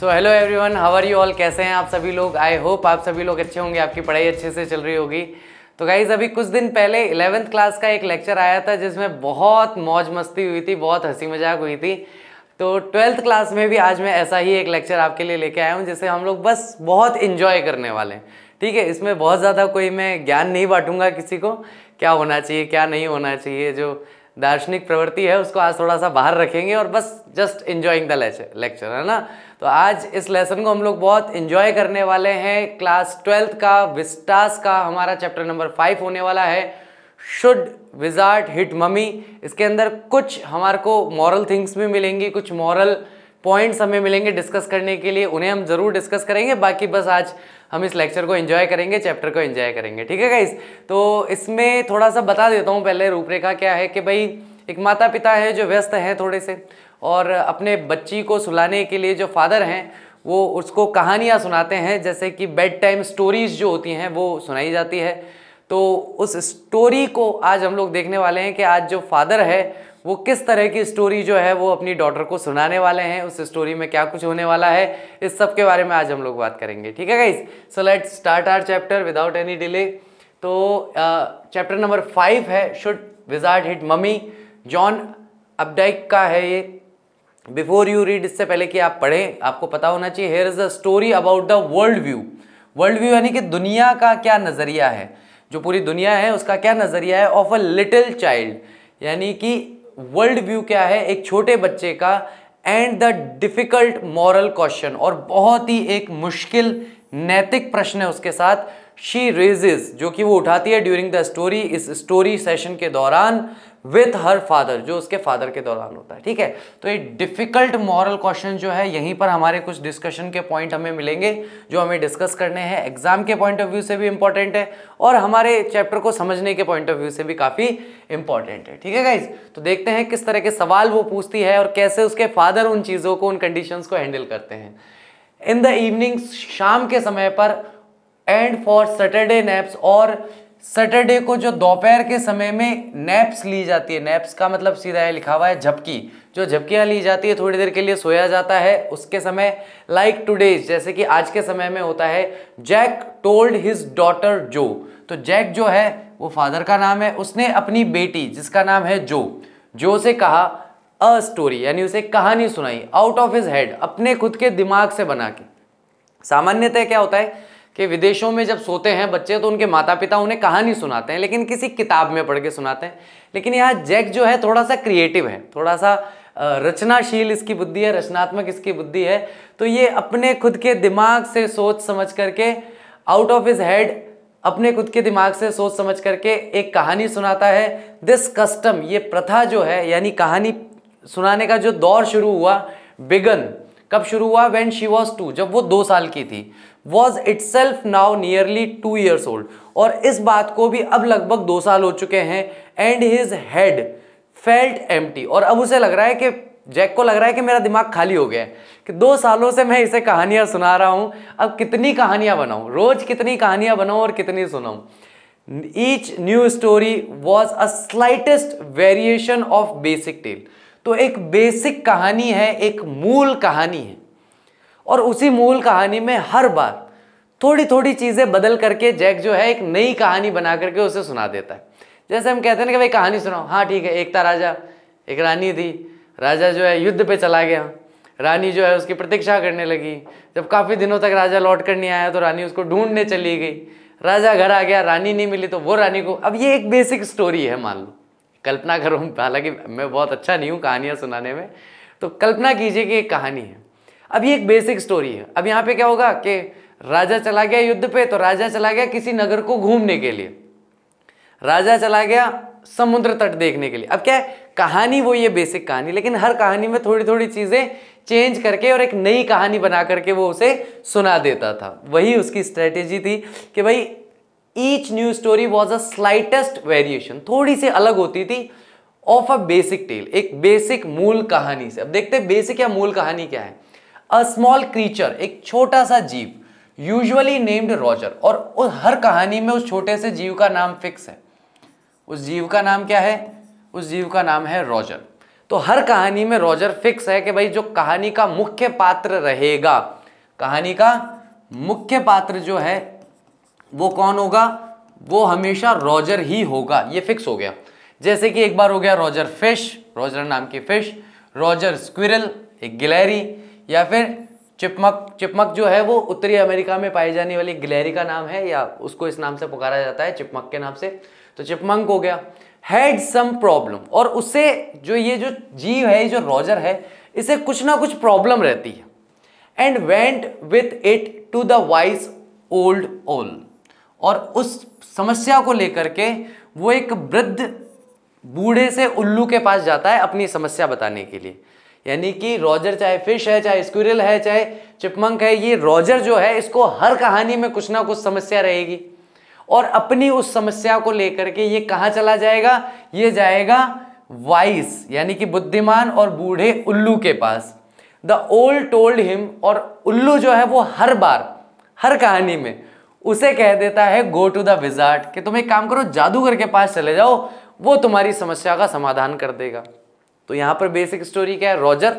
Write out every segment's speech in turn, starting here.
So hello everyone, how are you all. कैसे हैं आप सभी लोग। आई होप आप सभी लोग अच्छे होंगे, आपकी पढ़ाई अच्छे से चल रही होगी। तो गाइज अभी कुछ दिन पहले 11th क्लास का एक लेक्चर आया था जिसमें बहुत मौज मस्ती हुई थी, बहुत हंसी मजाक हुई थी। तो 12th क्लास में भी आज मैं ऐसा ही एक लेक्चर आपके लिए लेके आया हूँ जिसे हम लोग बस बहुत इंजॉय करने वाले हैं। ठीक है, इसमें बहुत ज़्यादा कोई मैं ज्ञान नहीं बांटूंगा किसी को, क्या होना चाहिए क्या नहीं होना चाहिए। जो दार्शनिक प्रवृत्ति है उसको आज थोड़ा सा बाहर रखेंगे और बस जस्ट इंजॉइंग द लेक्चर, है ना। तो आज इस लेसन को हम लोग बहुत इंजॉय करने वाले हैं। क्लास 12th का विस्टास का हमारा चैप्टर नंबर 5 होने वाला है, शुड विजार्ड हिट मम्मी। इसके अंदर कुछ हमारे को मॉरल थिंग्स भी मिलेंगी, कुछ मॉरल पॉइंट्स हमें मिलेंगे डिस्कस करने के लिए, उन्हें हम जरूर डिस्कस करेंगे। बाकी बस आज हम इस लेक्चर को एंजॉय करेंगे, चैप्टर को एंजॉय करेंगे। ठीक है गाइस, तो इसमें थोड़ा सा बता देता हूँ पहले रूपरेखा क्या है कि भाई एक माता पिता है जो व्यस्त हैं थोड़े से, और अपने बच्ची को सुलाने के लिए जो फादर हैं वो उसको कहानियाँ सुनाते हैं, जैसे कि बेड टाइम स्टोरीज जो होती हैं वो सुनाई जाती है। तो उस स्टोरी को आज हम लोग देखने वाले हैं कि आज जो फादर है वो किस तरह की स्टोरी जो है वो अपनी डॉटर को सुनाने वाले हैं, उस स्टोरी में क्या कुछ होने वाला है, इस सब के बारे में आज हम लोग बात करेंगे। ठीक है guys, so let's start our chapter without any delay. तो चैप्टर नंबर 5 है should wizard hit mommy, John Updike का है ये। बिफोर यू रीड, इससे पहले कि आप पढ़ें आपको पता होना चाहिए, here is a story about the world view. World view यानी कि दुनिया का क्या नजरिया है, जो पूरी दुनिया है उसका क्या नजरिया है, ऑफ अ लिटिल चाइल्ड, यानी कि वर्ल्ड व्यू क्या है एक छोटे बच्चे का, and the difficult moral question, और बहुत ही एक मुश्किल नैतिक प्रश्न है उसके साथ, शी रेजेस, जो कि वो उठाती है ड्यूरिंग द स्टोरी, इस स्टोरी सेशन के दौरान, विथ हर फादर, जो उसके फादर के दौरान होता है। ठीक है, तो ये डिफिकल्ट मॉरल क्वेश्चन जो है, यहीं पर हमारे कुछ डिस्कशन के पॉइंट हमें मिलेंगे जो हमें डिस्कस करने हैं। एग्जाम के पॉइंट ऑफ व्यू से भी इंपॉर्टेंट है और हमारे चैप्टर को समझने के पॉइंट ऑफ व्यू से भी काफी इंपॉर्टेंट है। ठीक है गाइज, तो देखते हैं किस तरह के सवाल वो पूछती है और कैसे उसके फादर उन चीजों को, उन कंडीशंस को हैंडल करते हैं। इन द इवनिंग, शाम के समय पर, एंड फॉर सैटरडे नैप्स, और सैटरडे को जो दोपहर के समय में नैप्स ली जाती है, नैप्स का मतलब सीधा है लिखा हुआ है झपकी, जो झपकियां ली जाती है, थोड़ी देर के लिए सोया जाता है उसके समय, लाइक टुडेज, जैसे कि आज के समय में होता है। जैक टोल्ड हिज डॉटर जो, तो जैक जो है वो फादर का नाम है, उसने अपनी बेटी जिसका नाम है जो से कहा अ स्टोरी, यानी उसे कहानी सुनाई, आउट ऑफ हिज हेड, अपने खुद के दिमाग से बना के। सामान्यतः क्या होता है कि विदेशों में जब सोते हैं बच्चे तो उनके माता पिता उन्हें कहानी सुनाते हैं, लेकिन किसी किताब में पढ़ के सुनाते हैं। लेकिन यहाँ जैक जो है थोड़ा सा क्रिएटिव है, थोड़ा सा रचनाशील इसकी बुद्धि है, रचनात्मक इसकी बुद्धि है। तो ये अपने खुद के दिमाग से सोच समझ करके, आउट ऑफ हिज हेड, अपने खुद के दिमाग से सोच समझ करके एक कहानी सुनाता है। दिस कस्टम, ये प्रथा जो है, यानी कहानी सुनाने का जो दौर शुरू हुआ, बिगन, कब शुरू हुआ, व्हेन शी वाज 2, जब वो 2 साल की थी, was itself now nearly 2 years old, और इस बात को भी अब लगभग 2 साल हो चुके हैं। and his head felt empty, और अब उसे लग रहा है कि जैक को लग रहा है कि मेरा दिमाग खाली हो गया है, कि 2 सालों से मैं इसे कहानियां सुना रहा हूं, अब कितनी कहानियां बनाऊं, रोज कितनी कहानियां बनाऊं और कितनी सुनाऊं। Each new story was a slightest variation of basic tale, तो एक बेसिक कहानी है, एक मूल कहानी है, और उसी मूल कहानी में हर बार थोड़ी थोड़ी चीजें बदल करके जैक जो है एक नई कहानी बना करके उसे सुना देता है। जैसे हम कहते हैं ना कि भाई कहानी सुनाओ, हाँ ठीक है, एक था राजा, एक रानी थी, राजा जो है युद्ध पे चला गया, रानी जो है उसकी प्रतीक्षा करने लगी, जब काफी दिनों तक राजा लौट कर नहीं आया तो रानी उसको ढूंढने चली गई, राजा घर आ गया, रानी नहीं मिली तो वो रानी को, अब ये एक बेसिक स्टोरी है, मान लो, कल्पना करो, हालांकि मैं बहुत अच्छा नहीं हूँ कहानियां सुनाने में, तो कल्पना कीजिए कि एक कहानी है, अब ये एक बेसिक स्टोरी है। अब यहाँ पे क्या होगा कि राजा चला गया युद्ध पे, तो राजा चला गया किसी नगर को घूमने के लिए, राजा चला गया समुद्र तट देखने के लिए। अब क्या है, कहानी वो ये बेसिक कहानी, लेकिन हर कहानी में थोड़ी थोड़ी चीजें चेंज करके और एक नई कहानी बना करके वो उसे सुना देता था। वही उसकी स्ट्रेटेजी थी कि भाई each new story was a slightest variation, थोड़ी सी अलग होती थी, ऑफ अ बेसिक टेल, एक बेसिक मूल कहानी से। अब देखते हैं बेसिक या मूल कहानी क्या है। अ स्मॉल क्रीचर, एक छोटा सा जीव, यूजुअली नेम्ड रॉजर, और हर कहानी में उस छोटे से जीव का नाम फिक्स है। उस जीव का नाम क्या है, उस जीव का नाम है रॉजर। तो हर कहानी में रॉजर फिक्स है कि भाई जो कहानी का मुख्य पात्र रहेगा, कहानी का मुख्य पात्र जो है वो कौन होगा, वो हमेशा रॉजर ही होगा, ये फिक्स हो गया। जैसे कि एक बार हो गया रॉजर फिश, रॉजर नाम की फिश, रॉजर स्क्विरल एक गिलहरी, या फिर चिपमक, चिपमक जो है वो उत्तरी अमेरिका में पाई जाने वाली गिलहरी का नाम है, या उसको इस नाम से पुकारा जाता है चिपमक के नाम से, तो चिपमंक हो गया। हैड सम प्रॉब्लम, और उससे जो ये जो जीव है, जो रॉजर है, इसे कुछ ना कुछ प्रॉब्लम रहती है। And went with it to the wise old owl, और उस समस्या को लेकर के वो एक वृद्ध बूढ़े से उल्लू के पास जाता है अपनी समस्या बताने के लिए। यानी कि रॉजर चाहे फिश है, चाहे स्क्विरल है, चाहे चिपमंक है, ये रॉजर जो है इसको हर कहानी में कुछ ना कुछ समस्या रहेगी, और अपनी उस समस्या को लेकर के ये कहाँ चला जाएगा, ये जाएगा वाइस यानी कि बुद्धिमान और बूढ़े उल्लू के पास। द ओल्ड टोल्ड हिम, और उल्लू जो है वो हर बार हर कहानी में उसे कह देता है गो टू द विजार्ड, कि तुम एक काम करो जादूगर के पास चले जाओ, वो तुम्हारी समस्या का समाधान कर देगा। तो यहाँ पर बेसिक स्टोरी क्या है, रॉजर,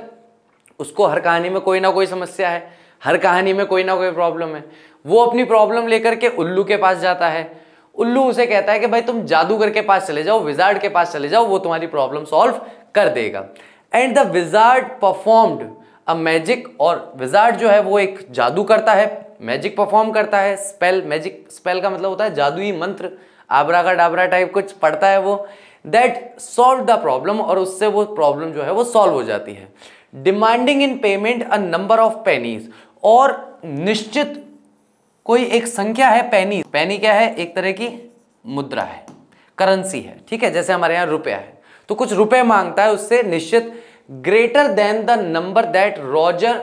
उसको हर कहानी में कोई ना कोई समस्या है, हर कहानी में कोई ना कोई प्रॉब्लम है, वो अपनी प्रॉब्लम लेकर के उल्लू के पास जाता है। उल्लू उसे कहता है कि भाई तुम जादूगर के पास चले जाओ, विजार्ड के पास चले जाओ, वो तुम्हारी प्रॉब्लम सॉल्व कर देगा। And the wizard performed a magic, और विजार्ड जो है वो एक जादू करता है, मैजिक परफॉर्म करता है, स्पेल, मैजिक स्पेल का मतलब होता है जादुई मंत्र, आबरा का डाबरा टाइप कुछ पढ़ता है वो, दैट सॉल्व द प्रॉब्लम, और उससे वो प्रॉब्लम जो है वो सॉल्व हो जाती है। Demanding in payment a number of pennies, और निश्चित कोई एक संख्या है, पेनी, पेनी क्या है, एक तरह की मुद्रा है, करेंसी है, ठीक है, जैसे हमारे यहाँ रुपया है, तो कुछ रुपए मांगता है उससे निश्चित, greater than the number that Roger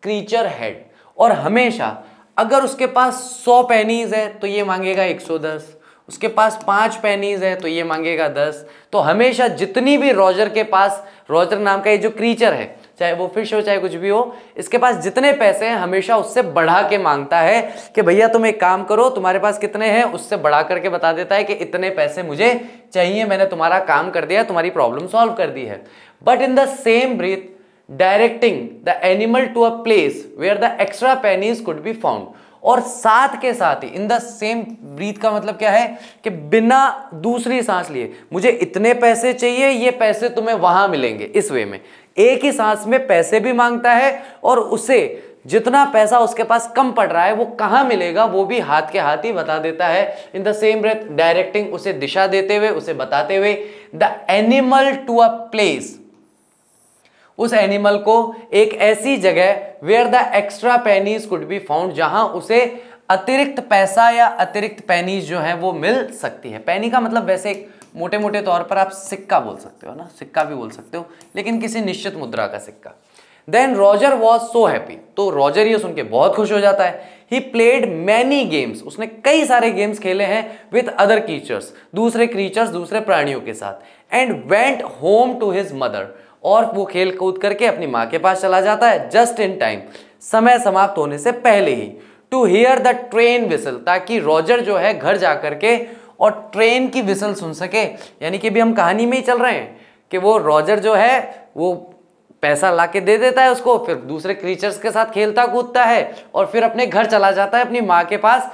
creature had, और हमेशा अगर उसके पास 100 पेनीज है तो ये मांगेगा 110, उसके पास 5 पेनीज है तो ये मांगेगा 10। तो हमेशा जितनी भी रॉजर के पास, रॉजर नाम का ये जो क्रीचर है, चाहे वो फिश हो चाहे कुछ भी हो, इसके पास जितने पैसे हैं हमेशा उससे बढ़ा के मांगता है कि भैया तुम एक काम करो, तुम्हारे पास कितने हैं, उससे बढ़ा करके बता देता है कि इतने पैसे मुझे चाहिए, मैंने तुम्हारा काम कर दिया, तुम्हारी प्रॉब्लम सॉल्व कर दी है। But in the same breath directing the animal to a place where the extra pennies could be found, और साथ के साथ ही, इन द सेम ब्रीथ का मतलब क्या है कि बिना दूसरी सांस लिए, मुझे इतने पैसे चाहिए, ये पैसे तुम्हें वहां मिलेंगे, इस वे में एक ही सांस में पैसे भी मांगता है, और उसे जितना पैसा उसके पास कम पड़ रहा है वो कहां मिलेगा वो भी हाथ के हाथ ही बता देता है। In the same breath directing, उसे दिशा देते हुए, उसे बताते हुए, the animal to a place, उस एनिमल को एक ऐसी जगह where the extra pennies could be found, जहां उसे अतिरिक्त पैसा या अतिरिक्त पेनीज जो है वो मिल सकती है। पेनी का मतलब वैसे एक मोटे मोटे तौर पर आप सिक्का बोल सकते हो ना, सिक्का भी बोल सकते हो, लेकिन किसी निश्चित मुद्रा का सिक्का। Then Roger was so happy, तो रॉजर ये सुन के बहुत खुश हो जाता है। ही प्लेड मैनी गेम्स, उसने कई सारे गेम्स खेले हैं विद अदर क्रीचर्स, दूसरे क्रीचर्स, दूसरे प्राणियों के साथ। And went home to his mother, और वो खेल कूद करके अपनी माँ के पास चला जाता है जस्ट इन टाइम, समय समाप्त होने से पहले ही, to hear the train whistle, ताकि रॉजर जो है घर जा करके और ट्रेन की विसल सुन सके। यानी कि भी हम कहानी में ही चल रहे हैं कि वो रॉजर जो है वो पैसा लाके दे देता है उसको, फिर दूसरे क्रीचर्स के साथ खेलता कूदता है और फिर अपने घर चला जाता है अपनी माँ के पास,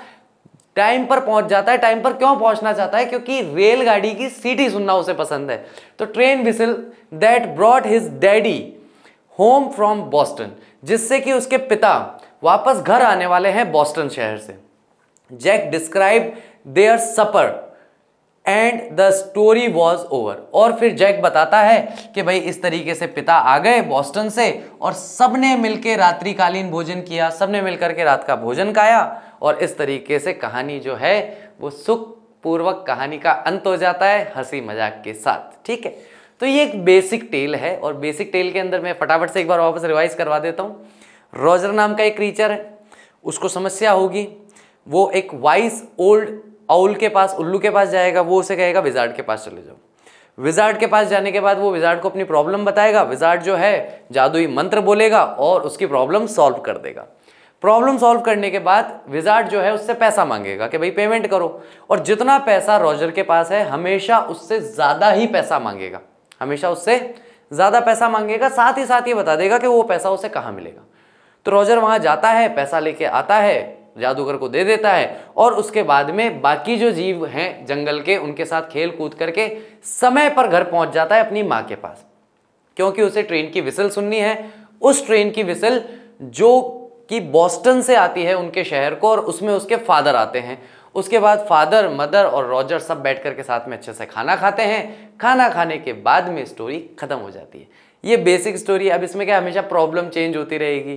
टाइम पर पहुंच जाता है। टाइम पर क्यों पहुंचना चाहता है? क्योंकि रेलगाड़ी की सीटी सुनना उसे पसंद है। तो train whistle that brought his daddy home from Boston, जिससे कि उसके पिता वापस घर आने वाले हैं बॉस्टन शहर से। Jack describe their supper and the story was over, और फिर जैक बताता है कि भाई इस तरीके से पिता आ गए बॉस्टन से और सबने मिलकर रात्रिकालीन भोजन किया, सबने मिलकर के रात का भोजन खाया, और इस तरीके से कहानी जो है वो सुखपूर्वक कहानी का अंत हो जाता है हंसी मजाक के साथ। ठीक है, तो ये एक बेसिक टेल है, और बेसिक टेल के अंदर मैं फटाफट से एक बार वापस रिवाइज करवा देता हूँ। रॉजर नाम का एक क्रीचर है, उसको समस्या होगी, वो एक वाइस ओल्ड आउल के पास, उल्लू के पास जाएगा, वो उसे कहेगा विजार्ड के पास चले जाओ। विजार्ड के पास जाने के बाद वो विजार्ड को अपनी प्रॉब्लम बताएगा, विजार्ड जो है जादुई मंत्र बोलेगा और उसकी प्रॉब्लम सॉल्व कर देगा। प्रॉब्लम सॉल्व करने के बाद विजार्ड जो है उससे पैसा मांगेगा कि भाई पेमेंट करो, और जितना पैसा रॉजर के पास है हमेशा उससे ज़्यादा ही पैसा मांगेगा, हमेशा उससे ज़्यादा पैसा मांगेगा, साथ ही साथ ये बता देगा कि वो पैसा उसे कहाँ मिलेगा। तो रॉजर वहाँ जाता है, पैसा लेके आता है, जादूगर को दे देता है और उसके बाद में बाकी जो जीव हैं जंगल के उनके साथ खेल कूद करके समय पर घर पहुँच जाता है अपनी माँ के पास, क्योंकि उसे ट्रेन की विसल सुननी है। उस ट्रेन की विसल जो कि बॉस्टन से आती है उनके शहर को, और उसमें उसके फादर आते हैं। उसके बाद फादर, मदर और रॉजर सब बैठ कर के साथ में अच्छे से खाना खाते हैं। खाना खाने के बाद में स्टोरी खत्म हो जाती है। ये बेसिक स्टोरी है। अब इसमें क्या, हमेशा प्रॉब्लम चेंज होती रहेगी,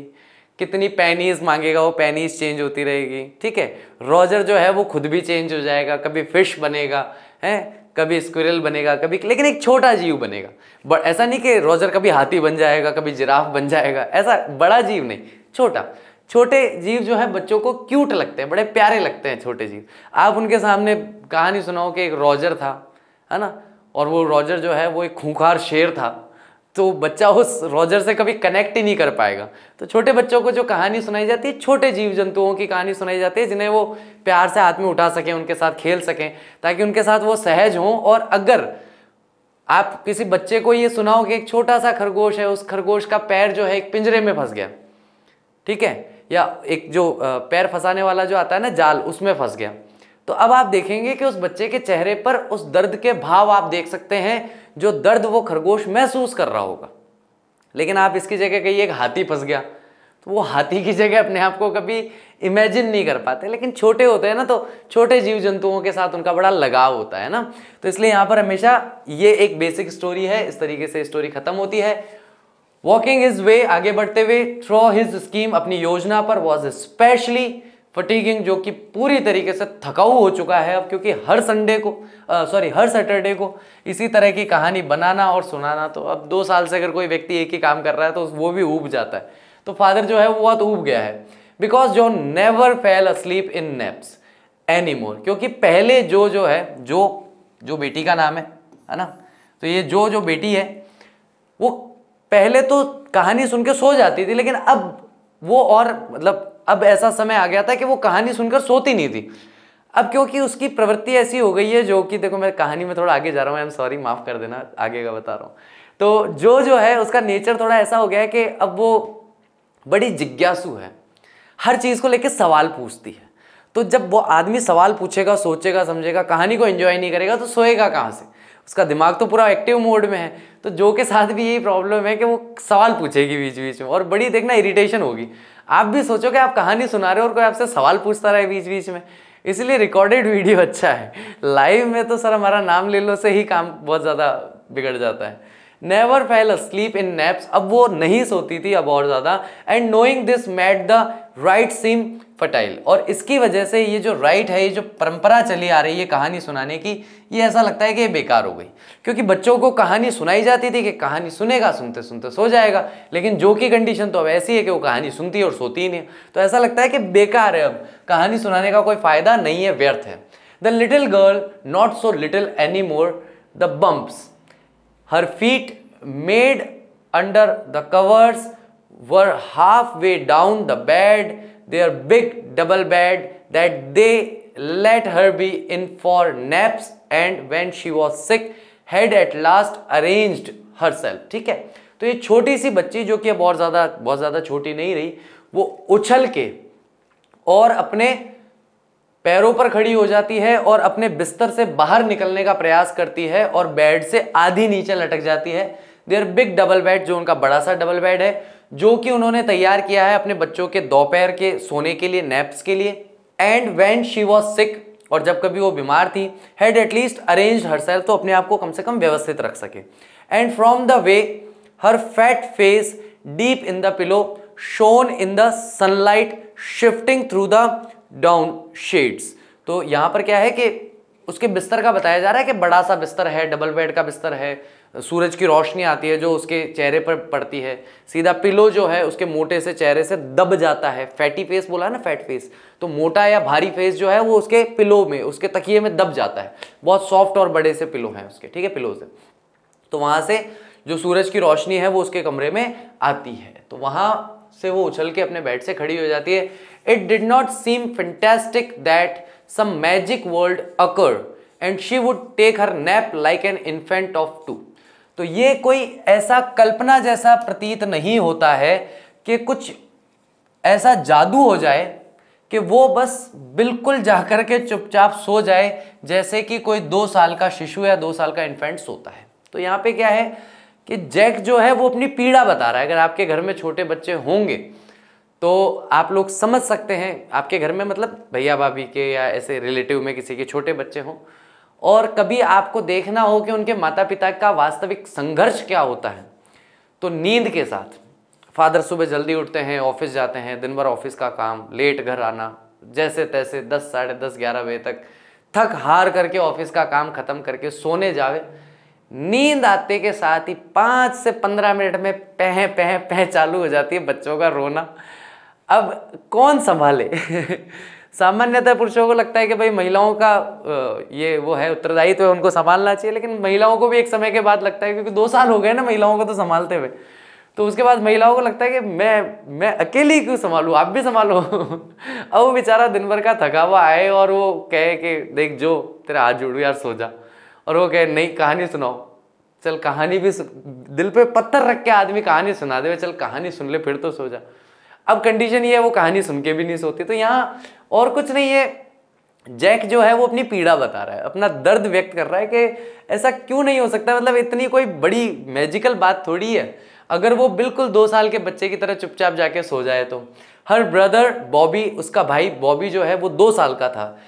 कितनी पेनीज मांगेगा वो पेनीज चेंज होती रहेगी, ठीक है। रॉजर जो है वो खुद भी चेंज हो जाएगा, कभी फिश बनेगा है, कभी स्क्विरल बनेगा, कभी, लेकिन एक छोटा जीव बनेगा। बट ऐसा नहीं कि रॉजर कभी हाथी बन जाएगा, कभी जिराफ बन जाएगा, ऐसा बड़ा जीव नहीं, छोटा। छोटे जीव जो है बच्चों को क्यूट लगते हैं, बड़े प्यारे लगते हैं छोटे जीव। आप उनके सामने कहानी सुनाओ कि एक रॉजर था, है ना, और वो रॉजर जो है वो एक खूंखार शेर था, तो बच्चा उस रॉजर से कभी कनेक्ट ही नहीं कर पाएगा। तो छोटे बच्चों को जो कहानी सुनाई जाती है, छोटे जीव जंतुओं की कहानी सुनाई जाती है, जिन्हें वो प्यार से हाथ में उठा सकें, उनके साथ खेल सकें, ताकि उनके साथ वो सहज हों। और अगर आप किसी बच्चे को ये सुनाओ कि एक छोटा सा खरगोश है, उस खरगोश का पैर जो है एक पिंजरे में फंस गया, ठीक है, या एक जो पैर फंसाने वाला जो आता है ना जाल, उसमें फंस गया, तो अब आप देखेंगे कि उस बच्चे के चेहरे पर उस दर्द के भाव आप देख सकते हैं, जो दर्द वो खरगोश महसूस कर रहा होगा। लेकिन आप इसकी जगह कहिए एक हाथी फंस गया, तो वो हाथी की जगह अपने आप को कभी इमेजिन नहीं कर पाते। लेकिन छोटे होते हैं ना, तो छोटे जीव जंतुओं के साथ उनका बड़ा लगाव होता है ना, तो इसलिए यहाँ पर हमेशा ये एक बेसिक स्टोरी है, इस तरीके से स्टोरी खत्म होती है। वॉकिंग हिज वे, आगे बढ़ते हुए, थ्रू हिज स्कीम, अपनी योजना पर, वॉज स्पेशली फटीगिंग, जो कि पूरी तरीके से थकाऊ हो चुका है अब, क्योंकि हर सैटरडे को इसी तरह की कहानी बनाना और सुनाना, तो अब 2 साल से अगर कोई व्यक्ति एक ही काम कर रहा है तो वो भी ऊब जाता है। तो फादर जो है वो बहुत ऊब गया है। Because John never fell asleep in naps any more, क्योंकि पहले जो है, जो बेटी का नाम है ना, तो ये जो बेटी है वो पहले तो कहानी सुन के सो जाती थी, लेकिन अब वो, और मतलब अब ऐसा समय आ गया था कि वो कहानी सुनकर सोती नहीं थी। अब क्योंकि उसकी प्रवृत्ति ऐसी हो गई है, जो कि देखो मैं कहानी में थोड़ा आगे जा रहा हूँ, आई एम सॉरी, माफ कर देना, आगे का बता रहा हूँ। तो जो है उसका नेचर थोड़ा ऐसा हो गया है कि अब वो बड़ी जिज्ञासु है, हर चीज़ को लेकर सवाल पूछती है। तो जब वो आदमी सवाल पूछेगा, सोचेगा, समझेगा, कहानी को एंजॉय नहीं करेगा, तो सोएगा कहाँ से? उसका दिमाग तो पूरा एक्टिव मोड में है। तो जो के साथ भी यही प्रॉब्लम है कि वो सवाल पूछेगी बीच बीच में, और बड़ी देखना इरिटेशन होगी। आप भी सोचो कि आप कहानी सुना रहे हो और कोई आपसे सवाल पूछता रहे बीच बीच में। इसलिए रिकॉर्डेड वीडियो अच्छा है, लाइव में तो सर हमारा नाम ले लो से ही काम बहुत ज़्यादा बिगड़ जाता है। Never fell asleep in naps, अब वो नहीं सोती थी अब और ज़्यादा। And knowing this made the right seem futile, और इसकी वजह से ये जो राइट है, ये जो परंपरा चली आ रही है कहानी सुनाने की, ये ऐसा लगता है कि ये बेकार हो गई। क्योंकि बच्चों को कहानी सुनाई जाती थी कि कहानी सुनेगा, सुनते सुनते सो जाएगा, लेकिन जो की कंडीशन तो अब ऐसी है कि वो कहानी सुनती है और सोती ही नहीं। तो ऐसा लगता है कि बेकार है, अब कहानी सुनाने का कोई फायदा नहीं है, व्यर्थ है। The little girl, not so little any more, the bumps her feet made under the covers were halfway down the bed, their big double bed that they let her be in for naps, and when she was sick had at last arranged herself। ठीक है, तो ये छोटी सी बच्ची जो कि बहुत ज़्यादा छोटी नहीं रही, वो उछल के और अपने पैरों पर खड़ी हो जाती है और अपने बिस्तर से बाहर निकलने का प्रयास करती है और बेड से आधी नीचे लटक जाती है। देयर बिग डबल बेड, जो उनका बड़ा सा डबल बेड है, जो कि उन्होंने तैयार किया है अपने बच्चों के दोपहर के सोने के लिए, नैप्स के लिए। And when she was sick, और जब कभी वो बीमार थी, हैड एटलीस्ट अरेंज्ड हरसेल्फ, तो अपने आप को कम से कम व्यवस्थित रख सके। And from the way her fat face deep in the pillow shown in the sunlight shifting through the down shades. तो यहाँ पर क्या है कि उसके बिस्तर का बताया जा रहा है कि बड़ा सा बिस्तर है, डबल बेड का बिस्तर है, सूरज की रोशनी आती है जो उसके चेहरे पर पड़ती है, सीधा पिलो जो है उसके मोटे से चेहरे से दब जाता है। फैटी फेस बोला ना, फैट फेस, तो मोटा या भारी फेस जो है वो उसके पिलो में, उसके तकिए में दब जाता है। बहुत सॉफ्ट और बड़े से पिलो हैं उसके, ठीक है, पिलो से। तो वहाँ से जो सूरज की रोशनी है वो उसके कमरे में आती है, तो वहाँ से वो उछल के अपने बेड से खड़ी हो जाती है। It did not seem fantastic that some magic world occur and she would take her nap like an infant of 2। तो ये कोई ऐसा कल्पना जैसा प्रतीत नहीं होता है कि कुछ ऐसा जादू हो जाए कि वो बस बिल्कुल जाकर के चुपचाप सो जाए जैसे कि कोई 2 साल का शिशु या 2 साल का इन्फेंट सोता है। तो यहाँ पे क्या है कि जैक जो है वो अपनी पीड़ा बता रहा है। अगर आपके घर में छोटे बच्चे होंगे तो आप लोग समझ सकते हैं, आपके घर में मतलब भैया भाभी के या ऐसे रिलेटिव में किसी के छोटे बच्चे हों और कभी आपको देखना हो कि उनके माता पिता का वास्तविक संघर्ष क्या होता है। तो नींद के साथ फादर सुबह जल्दी उठते हैं, ऑफिस जाते हैं, दिन भर ऑफिस का काम, लेट घर आना, जैसे तैसे 10, साढ़े 10, 11 बजे तक थक हार करके ऑफिस का काम खत्म करके सोने जावे। नींद आते के साथ ही 5 से 15 मिनट में पह पह पह चालू हो जाती है बच्चों का रोना। अब कौन संभाले? सामान्यतः पुरुषों को लगता है कि भाई महिलाओं का ये वो है उत्तरदायित्व है, उनको संभालना चाहिए, लेकिन महिलाओं को भी एक समय के बाद लगता है, क्योंकि 2 साल हो गए ना महिलाओं को तो संभालते हुए, तो उसके बाद महिलाओं को लगता है कि मैं अकेली क्यों संभालूं, आप भी संभालो। अब वो बेचारा दिन भर का थका हुआ आए और वो कहे कि देख जो तेरा हाथ जोड़ू यार सो जा, और वो कहे नहीं कहानी सुनाओ, चल कहानी भी दिल पे पत्थर रख के आदमी कहानी सुना दे, चल कहानी सुन ले फिर तो सो जा। अब कंडीशन ये है वो कहानी सुन के भी नहीं सोती। तो यहाँ और कुछ नहीं है, जैक जो है वो अपनी पीड़ा बता रहा है, अपना दर्द व्यक्त कर रहा है कि ऐसा क्यों नहीं हो सकता, मतलब इतनी कोई बड़ी मैजिकल बात थोड़ी है अगर वो बिल्कुल 2 साल के बच्चे की तरह चुपचाप जाके सो जाए तो। हर ब्रदर बॉबी, उसका भाई बॉबी जो है वो 2 साल का था,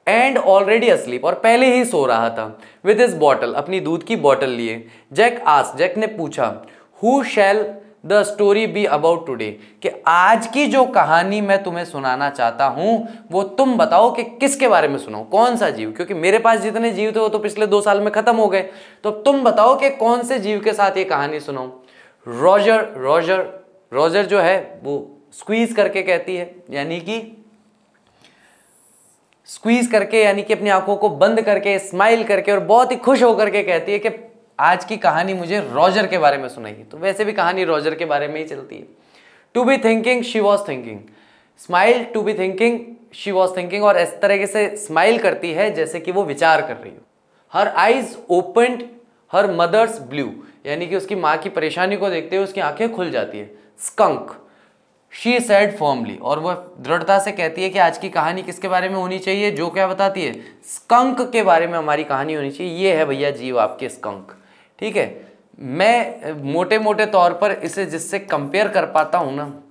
एंड ऑलरेडी अस्लीप, और पहले ही सो रहा था, विद हिज बॉटल, अपनी दूध की बॉटल लिए। जैक ने पूछा, who shell the story be about today, कि आज की जो कहानी मैं तुम्हें सुनाना चाहता हूं वो तुम बताओ कि किसके बारे में सुनाऊं, कौन सा जीव, क्योंकि मेरे पास जितने जीव थे वो तो पिछले 2 साल में खत्म हो गए, तो तुम बताओ कि कौन से जीव के साथ ये कहानी सुनाऊं। रोजर जो है वो स्क्वीज करके कहती है, यानी कि स्क्वीज करके, यानी कि अपनी आंखों को बंद करके स्माइल करके और बहुत ही खुश होकर के कहती है कि आज की कहानी मुझे रॉजर के बारे में सुनाइए। तो वैसे भी कहानी रॉजर के बारे में ही चलती है। To be thinking she was thinking, smile to be thinking she was thinking, और इस तरह से स्माइल करती है जैसे कि वो विचार कर रही हो। Her eyes opened her mother's blue, यानी कि उसकी माँ की परेशानी को देखते हुए उसकी आंखें खुल जाती है। स्कंक शी सेड फर्मली, और वह दृढ़ता से कहती है कि आज की कहानी किसके बारे में होनी चाहिए, जो क्या बताती है, स्कंक के बारे में हमारी कहानी होनी चाहिए। ये है भैया जीव आपके स्कंक, ठीक है। मैं मोटे मोटे तौर पर इसे जिससे कंपेयर कर पाता हूं ना,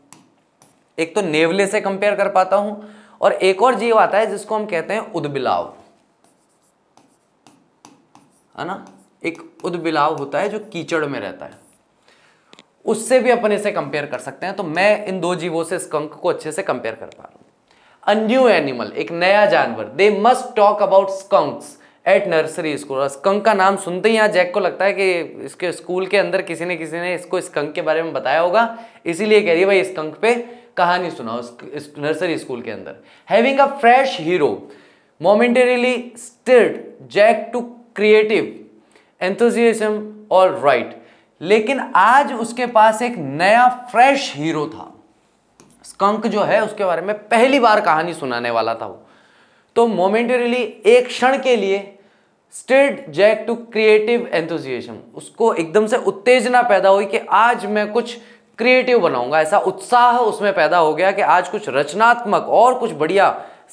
एक तो नेवले से कंपेयर कर पाता हूं, और एक और जीव आता है जिसको हम कहते हैं उदबिलाव, है ना। एक उदबिलाव होता है जो कीचड़ में रहता है, उससे भी अपन इसे कंपेयर कर सकते हैं। तो मैं इन 2 जीवों से स्कंक को अच्छे से कंपेयर कर पा रहा हूं। अ न्यू एनिमल, एक नया जानवर। They must talk about skunks at nursery school. Skunk का नाम सुनते ही यहाँ जैक को लगता है कि इसके स्कूल के अंदर किसी ने इसको स्कंक के बारे में बताया होगा, इसीलिए कह रही है भाई स्कंक पे कहानी सुनाओ नर्सरी स्कूल के अंदर। Having a fresh hero momentarily stirred Jack to creative enthusiasm, all right. लेकिन आज उसके पास एक नया फ्रेश हीरो था। स्कंक जो है उसके बारे में पहली बार कहानी सुनाने वाला था वो। तो मोमेंटरीली, एक क्षण के लिए, stirred Jack to creative enthusiasm, उसको एकदम से उत्तेजना पैदा हुई कि आज मैं कुछ क्रिएटिव बनाऊंगा। ऐसा उत्साह उसमें पैदा हो गया कि आज कुछ रचनात्मक और कुछ बढ़िया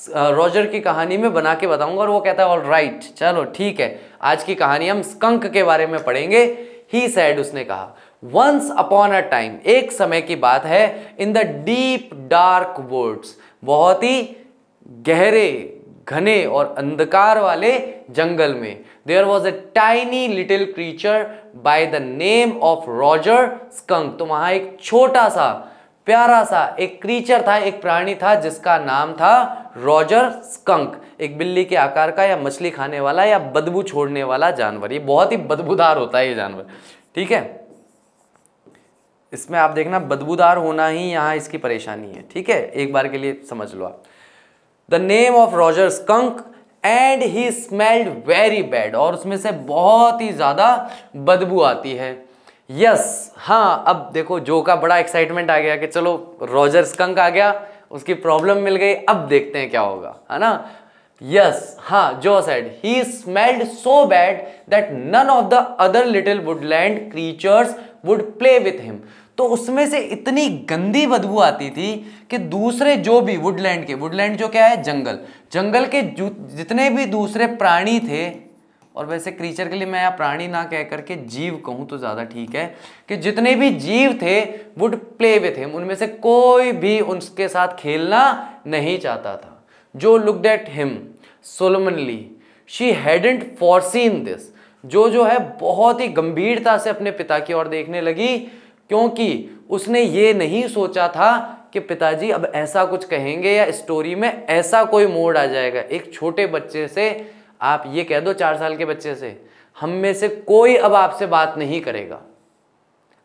रॉजर की कहानी में बना के बताऊंगा। और वो कहता है ऑल राइट, चलो ठीक है, आज की कहानी हम स्कंक के बारे में पढ़ेंगे। ही सेड, उसने कहा, वंस अपॉन अ टाइम, एक समय की बात है, in the deep dark woods, बहुत ही गहरे घने और अंधकार वाले जंगल में, there was a tiny little creature by the name of Roger Skunk. तो वहां एक छोटा सा प्यारा सा एक क्रीचर था, एक प्राणी था जिसका नाम था रॉजर स्कंक। एक बिल्ली के आकार का या मछली खाने वाला या बदबू छोड़ने वाला जानवर। ये बहुत ही बदबूदार होता है ये जानवर, ठीक है। इसमें आप देखना बदबूदार होना ही यहाँ इसकी परेशानी है, ठीक है, एक बार के लिए समझ लो आप। The name of Roger skunk and he smelled very bad, और उसमें से बहुत ही ज्यादा बदबू आती है। यस, हाँ, अब देखो जो का बड़ा एक्साइटमेंट आ गया कि चलो रॉजर स्कंक आ गया, उसकी प्रॉब्लम मिल गई, अब देखते हैं क्या होगा, है ना। यस, हाँ, Jo said he smelled so bad that none of the other little woodland creatures would play with him. तो उसमें से इतनी गंदी बदबू आती थी कि दूसरे जो भी वुडलैंड के, वुडलैंड जो क्या है, जंगल, जंगल के जितने भी दूसरे प्राणी थे, और वैसे क्रीचर के लिए मैं यहाँ प्राणी ना कह करके जीव कहूँ तो ज़्यादा ठीक है, कि जितने भी जीव थे वुड प्ले विथ हिम, उनमें से कोई भी उसके साथ खेलना नहीं चाहता था। जो looked at him solemnly she hadn't foreseen this, जो है बहुत ही गंभीरता से अपने पिता की ओर देखने लगी, क्योंकि उसने ये नहीं सोचा था कि पिताजी अब ऐसा कुछ कहेंगे या स्टोरी में ऐसा कोई मोड़ आ जाएगा। एक छोटे बच्चे से, आप ये कह दो 4 साल के बच्चे से, हम में से कोई अब आपसे बात नहीं करेगा।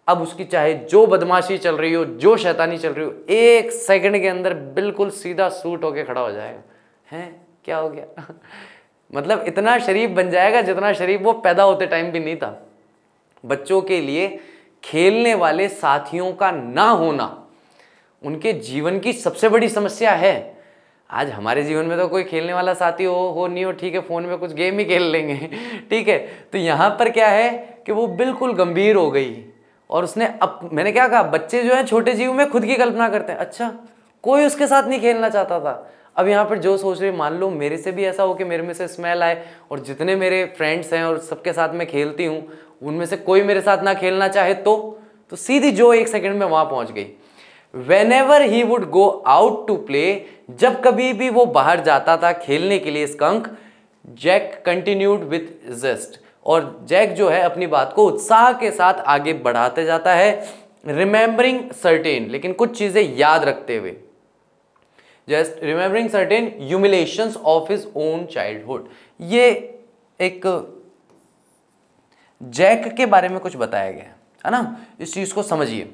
अब उसकी चाहे जो बदमाशी चल रही हो, जो शैतानी चल रही हो, 1 सेकंड के अंदर बिल्कुल सीधा सूट होके खड़ा हो जाएगा। हैं, क्या हो गया? मतलब इतना शरीफ बन जाएगा जितना शरीफ वो पैदा होते टाइम भी नहीं था। बच्चों के लिए खेलने वाले साथियों का ना होना उनके जीवन की सबसे बड़ी समस्या है। आज हमारे जीवन में तो कोई खेलने वाला साथी हो नहीं हो, ठीक है, फ़ोन में कुछ गेम ही खेल लेंगे, ठीक है। तो यहाँ पर क्या है कि वो बिल्कुल गंभीर हो गई, और उसने अब, मैंने क्या कहा, बच्चे जो हैं छोटे जीव में खुद की कल्पना करते हैं। अच्छा, कोई उसके साथ नहीं खेलना चाहता था। अब यहाँ पर जो सोच रहे, मान लो मेरे से भी ऐसा हो कि मेरे में से स्मेल आए, और जितने मेरे फ्रेंड्स हैं और सबके साथ मैं खेलती हूँ, उनमें से कोई मेरे साथ ना खेलना चाहे तो सीधी जो 1 सेकंड में वहाँ पहुँच गई। Whenever he would go out to play, जब कभी भी वो बाहर जाता था खेलने के लिए, स्कंक, जैक कंटिन्यूड विथ जेस्ट, और जैक जो है अपनी बात को उत्साह के साथ आगे बढ़ाते जाता है, रिमेंबरिंग सर्टेन, लेकिन कुछ चीजें याद रखते हुए, just remembering certain humiliations of his own childhood. ये एक जैक के बारे में कुछ बताया गया है ना, इस चीज को समझिए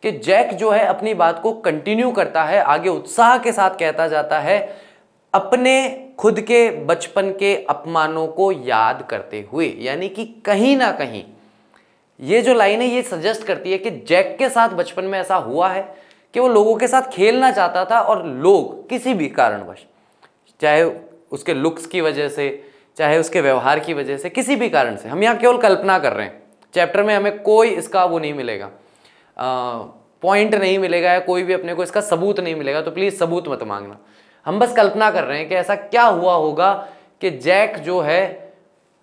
कि जैक जो है अपनी बात को कंटिन्यू करता है, आगे उत्साह के साथ कहता जाता है, अपने खुद के बचपन के अपमानों को याद करते हुए। यानी कि कहीं ना कहीं ये जो लाइन है ये सजेस्ट करती है कि जैक के साथ बचपन में ऐसा हुआ है कि वो लोगों के साथ खेलना चाहता था, और लोग किसी भी कारणवश, चाहे उसके लुक्स की वजह से, चाहे उसके व्यवहार की वजह से, किसी भी कारण से, हम यहाँ केवल कल्पना कर रहे हैं, चैप्टर में हमें कोई इसका वो नहीं मिलेगा, पॉइंट नहीं मिलेगा, या कोई भी अपने को इसका सबूत नहीं मिलेगा, तो प्लीज सबूत मत मांगना। हम बस कल्पना कर रहे हैं कि ऐसा क्या हुआ होगा कि जैक जो है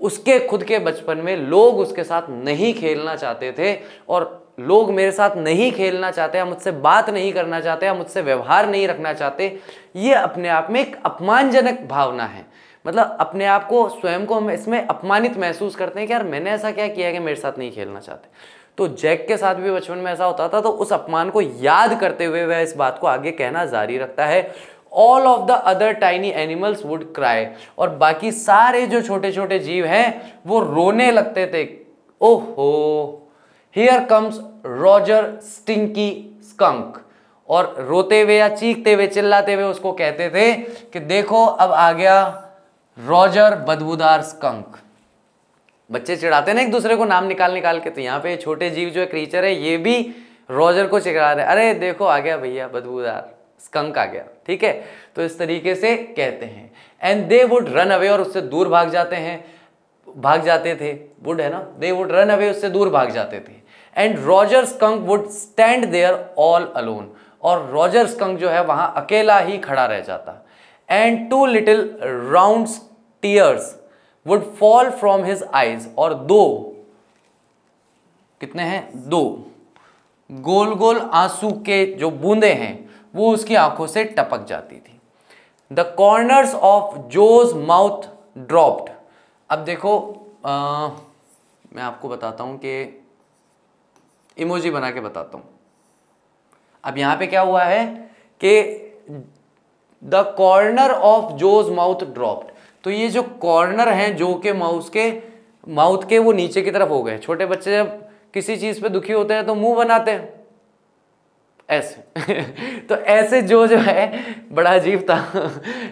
उसके खुद के बचपन में लोग उसके साथ नहीं खेलना चाहते थे, और लोग मेरे साथ नहीं खेलना चाहते, या मुझसे बात नहीं करना चाहते, या मुझसे व्यवहार नहीं रखना चाहते। ये अपने आप में एक अपमानजनक भावना है। मतलब अपने आप को, स्वयं को हम इसमें अपमानित महसूस करते हैं कि यार मैंने ऐसा क्या किया है कि मेरे साथ नहीं खेलना चाहते। तो जैक के साथ भी बचपन में ऐसा होता था, तो उस अपमान को याद करते हुए वह इस बात को आगे कहना जारी रखता है, all of the other tiny animals would cry, और बाकी सारे जो छोटे छोटे जीव हैं वो रोने लगते थे। ओहो, here comes Roger stinky skunk, और रोते हुए या चीखते हुए चिल्लाते हुए उसको कहते थे कि देखो अब आ गया रॉजर बदबूदार स्कंक। बच्चे चिढ़ाते ना एक दूसरे को नाम निकाल निकाल के, तो यहाँ पे छोटे जीव जो है, क्रीचर है, ये भी रॉजर को चिढ़ा रहे, अरे देखो आ गया भैया बदबूदार स्कंक आ गया, ठीक है। तो इस तरीके से कहते हैं, and they would run away, और उससे दूर भाग जाते हैं, भाग जाते थे, वुड है ना, दे वुड रन अवे, उससे दूर भाग जाते थे। And Roger Skunk would stand there all alone, और रॉजर स्कंक जो है वहां अकेला ही खड़ा रह जाता। And 2 little round tears would fall from his eyes, और 2, कितने हैं, 2 गोल गोल आंसू के जो बूंदे हैं वो उसकी आंखों से टपक जाती थी। The corners of Jo's mouth dropped. अब देखो मैं आपको बताता हूं कि इमोजी बना के बताता हूं। अब यहां पे क्या हुआ है कि the corner of Jo's mouth dropped, तो ये जो कॉर्नर हैं जो के माउथ के वो नीचे की तरफ हो गए। छोटे बच्चे जब किसी चीज पे दुखी होते हैं तो मुंह बनाते हैं ऐसे तो ऐसे जो है, बड़ा अजीब था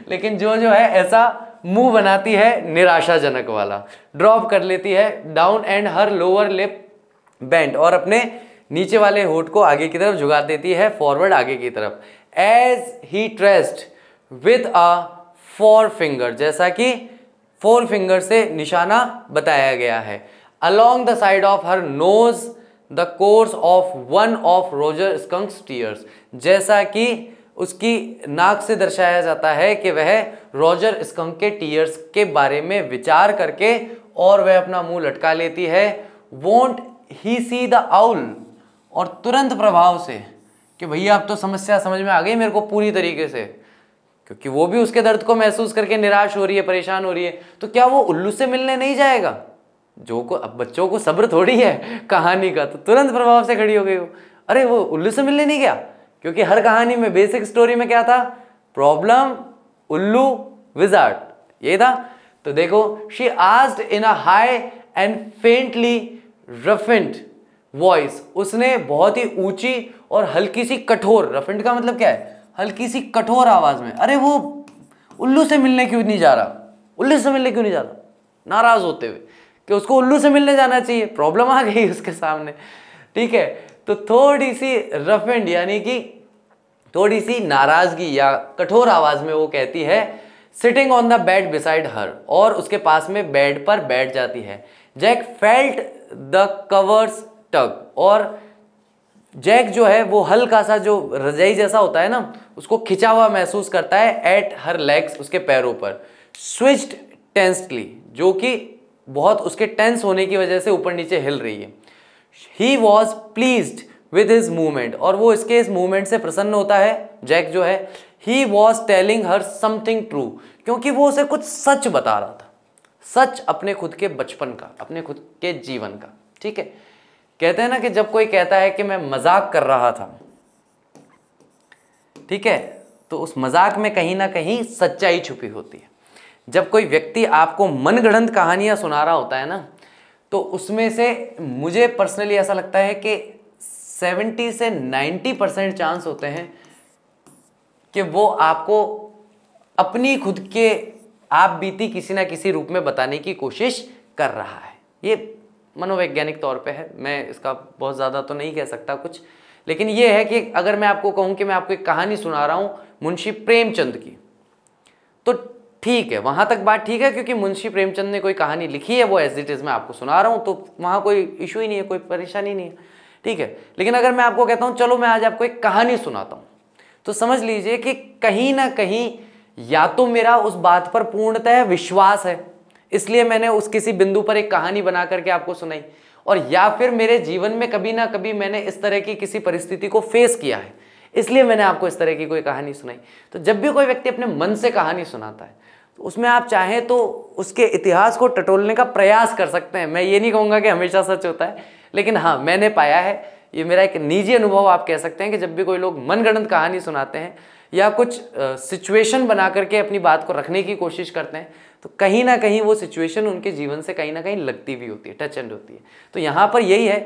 लेकिन जो है ऐसा मुंह बनाती है निराशाजनक वाला, ड्रॉप कर लेती है down, and her lower lip bend, और अपने नीचे वाले होठ को आगे की तरफ झुका देती है, फॉरवर्ड आगे की तरफ। As he traced with a forefinger, जैसा कि फोर फिंगर से निशाना बताया गया है। Along the side of her nose the course of one of Roger Skunk's tears, जैसा कि उसकी नाक से दर्शाया जाता है कि वह रॉजर स्कंक के टीयर्स के बारे में विचार करके और वह अपना मुंह लटका लेती है। Won't he see the owl, और तुरंत प्रभाव से कि भैया अब तो समस्या समझ में आ गई मेरे को पूरी तरीके से, क्योंकि वो भी उसके दर्द को महसूस करके निराश हो रही है, परेशान हो रही है, तो क्या वो उल्लू से मिलने नहीं जाएगा? जो को अब बच्चों को सब्र थोड़ी है कहानी का, तो तुरंत प्रभाव से खड़ी हो गई वो, अरे वो उल्लू से मिलने नहीं गया, क्योंकि हर कहानी में बेसिक स्टोरी में क्या था? प्रॉब्लम, उल्लू, विजार्ड, ये था। तो देखो, she asked in a high and faintly roughened voice, उसने बहुत ही ऊंची और हल्की सी कठोर, रफेंट का मतलब क्या है? हल्की सी कठोर आवाज में, अरे वो उल्लू से मिलने क्यों नहीं जा रहा, उल्लू से मिलने क्यों नहीं जा रहा, नाराज होते हुए कि उसको उल्लू से मिलने जाना चाहिए, प्रॉब्लम आ गई उसके सामने, ठीक है। तो थोड़ी सी रफेंड यानी कि थोड़ी सी नाराजगी या कठोर आवाज में वो कहती है, sitting on the bed beside her, और उसके पास में बेड पर बैठ जाती है। जैक फेल्ट द कवर्स टग, और जैक जो है वो हल्का सा जो रजाई जैसा होता है ना, उसको खिंचा हुआ महसूस करता है एट हर लेग्स, उसके पैरों पर। स्विच्ड टेंसली, जो कि बहुत उसके टेंस होने की वजह से ऊपर नीचे हिल रही है। He was pleased with his movement, और वो इसके इस मूवमेंट से प्रसन्न होता है, जैक जो है। He was telling her something true, क्योंकि वो उसे कुछ सच बता रहा था, सच अपने खुद के बचपन का, अपने खुद के जीवन का, ठीक है। कहते हैं ना कि जब कोई कहता है कि मैं मजाक कर रहा था, ठीक है, तो उस मजाक में कहीं ना कहीं सच्चाई छुपी होती है। जब कोई व्यक्ति आपको मनगढ़ंत कहानियां सुना रहा होता है ना, तो उसमें से मुझे पर्सनली ऐसा लगता है कि 70 से 90% चांस होते हैं कि वो आपको अपनी खुद के आप बीती किसी ना किसी रूप में बताने की कोशिश कर रहा है। ये मनोवैज्ञानिक तौर पे है, मैं इसका बहुत ज़्यादा तो नहीं कह सकता कुछ, लेकिन ये है कि अगर मैं आपको कहूँ कि मैं आपको एक कहानी सुना रहा हूँ मुंशी प्रेमचंद की, तो ठीक है, वहाँ तक बात ठीक है, क्योंकि मुंशी प्रेमचंद ने कोई कहानी लिखी है, वो एज इट इज़ मैं आपको सुना रहा हूँ, तो वहाँ कोई इशू ही नहीं है, कोई परेशानी नहीं है, ठीक है। लेकिन अगर मैं आपको कहता हूँ चलो मैं आज आपको एक कहानी सुनाता हूँ, तो समझ लीजिए कि कहीं ना कहीं या तो मेरा उस बात पर पूर्णतः विश्वास है, इसलिए मैंने उस किसी बिंदु पर एक कहानी बना करके आपको सुनाई, और या फिर मेरे जीवन में कभी ना कभी मैंने इस तरह की किसी परिस्थिति को फेस किया है, इसलिए मैंने आपको इस तरह की कोई कहानी सुनाई। तो जब भी कोई व्यक्ति अपने मन से कहानी सुनाता है, तो उसमें आप चाहें तो उसके इतिहास को टटोलने का प्रयास कर सकते हैं। मैं ये नहीं कहूँगा कि हमेशा सच होता है, लेकिन हाँ, मैंने पाया है, ये मेरा एक निजी अनुभव आप कह सकते हैं कि जब भी कोई लोग मनगढ़ंत कहानी सुनाते हैं या कुछ सिचुएशन बना करके अपनी बात को रखने की कोशिश करते हैं, तो कहीं ना कहीं वो सिचुएशन उनके जीवन से कहीं ना कहीं लगती भी होती है, टच एंड होती है। तो यहाँ पर यही है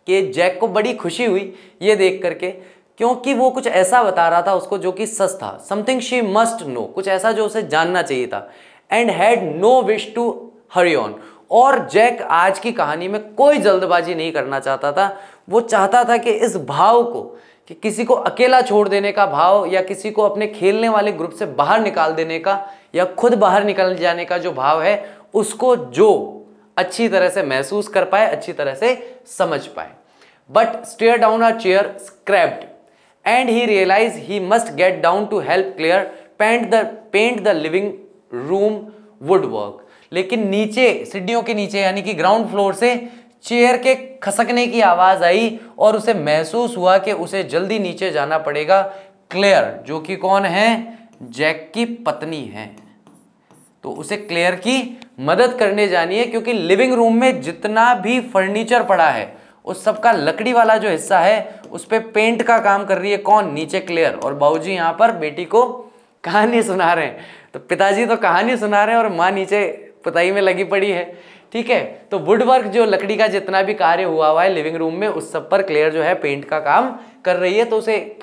कि जैक को बड़ी खुशी हुई ये देख करके, क्योंकि वो कुछ ऐसा बता रहा था उसको जो कि सच था, समथिंग शी मस्ट नो, कुछ ऐसा जो उसे जानना चाहिए था, and had no wish to hurry on. और जैक आज की कहानी में कोई जल्दबाजी नहीं करना चाहता था, वो चाहता था कि इस भाव को, कि किसी को अकेला छोड़ देने का भाव, या किसी को अपने खेलने वाले ग्रुप से बाहर निकाल देने का, या खुद बाहर निकल जाने का जो भाव है, उसको जो अच्छी तरह से महसूस कर पाए, अच्छी तरह से समझ पाए। But stair down a chair scraped and he realise he must get down to help clear paint the living room woodwork. लेकिन नीचे, सीढ़ियों के नीचे यानी कि ग्राउंड फ्लोर से चेयर के खसकने की आवाज आई, और उसे महसूस हुआ कि उसे जल्दी नीचे जाना पड़ेगा। क्लेयर, जो कि कौन है? जैक की पत्नी है, तो उसे क्लेयर की मदद करने जानी है, क्योंकि लिविंग रूम में जितना भी फर्नीचर पड़ा है उस सबका लकड़ी वाला जो हिस्सा है उस पे पेंट का काम कर रही है कौन? नीचे क्लेयर। और बाबूजी यहाँ पर बेटी को कहानी सुना रहे हैं, तो पिताजी तो कहानी सुना रहे हैं और माँ नीचे पुताई में लगी पड़ी है, ठीक है। तो वुडवर्क, जो लकड़ी का जितना भी कार्य हुआ है लिविंग रूम में, उस सब पर क्लेयर जो है पेंट का काम कर रही है। तो उसे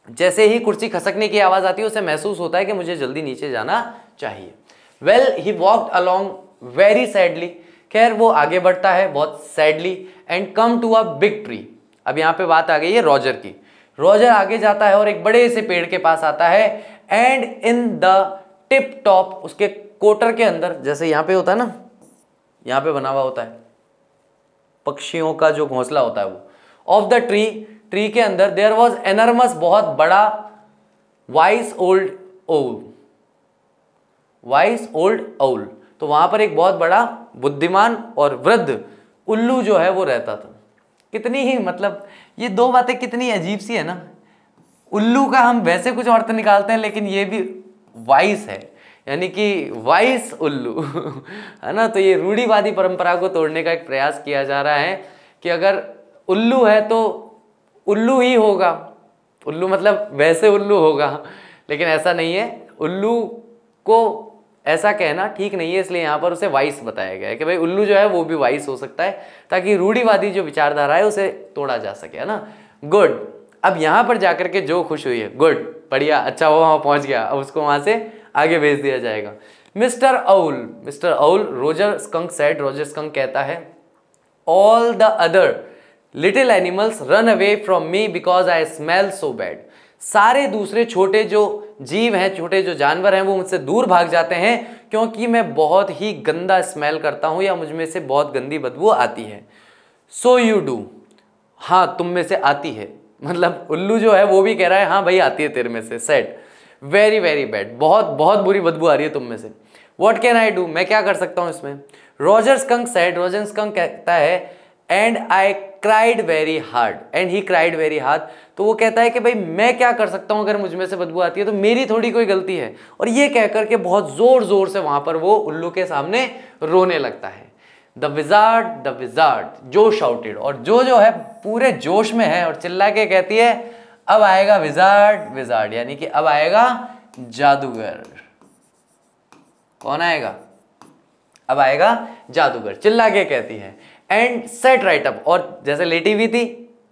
जैसे ही कुर्सी खसकने की आवाज आती है उसे महसूस होता है कि मुझे जल्दी नीचे जाना चाहिए। Well he walked along very sadly, खैर वो आगे बढ़ता है बहुत sadly, and come to a big tree. अब यहाँ पे बात आ गई है रॉजर की। रॉजर आगे जाता है और एक बड़े से पेड़ के पास आता है, and in the tip top, उसके कोटर के अंदर, जैसे यहाँ पे होता है ना, यहाँ पे बना हुआ होता है पक्षियों का जो घोंसला होता है वो, ऑफ द ट्री, ट्री के अंदर देयर वॉज एनर्मस, बहुत बड़ा, वाइस ओल्ड ओल, वाइस ओल्ड ओल, तो वहां पर एक बहुत बड़ा बुद्धिमान और वृद्ध उल्लू जो है वो रहता था। कितनी ही मतलब ये दो बातें कितनी अजीब सी है ना, उल्लू का हम वैसे कुछ अर्थ निकालते हैं लेकिन ये भी वाइस है, यानी कि वाइस उल्लू है ना। तो ये रूढ़िवादी परंपरा को तोड़ने का एक प्रयास किया जा रहा है कि अगर उल्लू है तो उल्लू ही होगा, उल्लू मतलब वैसे उल्लू होगा, लेकिन ऐसा नहीं है। उल्लू को ऐसा कहना ठीक नहीं है, इसलिए यहाँ पर उसे वाइस बताया गया है कि भाई उल्लू जो है वो भी वाइस हो सकता है, ताकि रूढ़िवादी जो विचारधारा है उसे तोड़ा जा सके, है ना। गुड, अब यहाँ पर जाकर के जो खुश हुई है, गुड, बढ़िया, अच्छा वो वहाँ पहुँच गया, अब उसको वहाँ से आगे भेज दिया जाएगा। Mister owl, Roger skunk said, Roger skunk कहता है, all the other little animals run away from me because I smell so bad. सारे दूसरे छोटे जो जीव हैं, छोटे जो जानवर हैं, वो मुझसे दूर भाग जाते हैं क्योंकि मैं बहुत ही गंदा स्मेल करता हूं या मुझ में से बहुत गंदी बदबू आती है। सो यू डू, हाँ तुम में से आती है, मतलब उल्लू जो है वो भी कह रहा है हाँ भाई आती है तेरे में से। सेड, वेरी वेरी बैड, बहुत बहुत बुरी बदबू आ रही है तुम में से। व्हाट कैन आई डू, मैं क्या कर सकता हूं इसमें। Roger skunk said, Roger skunk कहता है, and I cried very hard, and he cried very hard, तो वो कहता है कि भाई मैं क्या कर सकता हूं, अगर मुझ में से बदबू आती है तो मेरी थोड़ी कोई गलती है। और ये कहकर के बहुत जोर जोर से वहां पर वो उल्लू के सामने रोने लगता है। द विजार्ड, जो शाउटेड, और जो है पूरे जोश में है और चिल्ला के कहती है, अब आएगा विजार्ड, यानी कि अब आएगा जादूगर। कौन आएगा, अब आएगा जादूगर, चिल्ला के कहती है। एंड सेट राइट अप, और जैसे लेटी हुई थी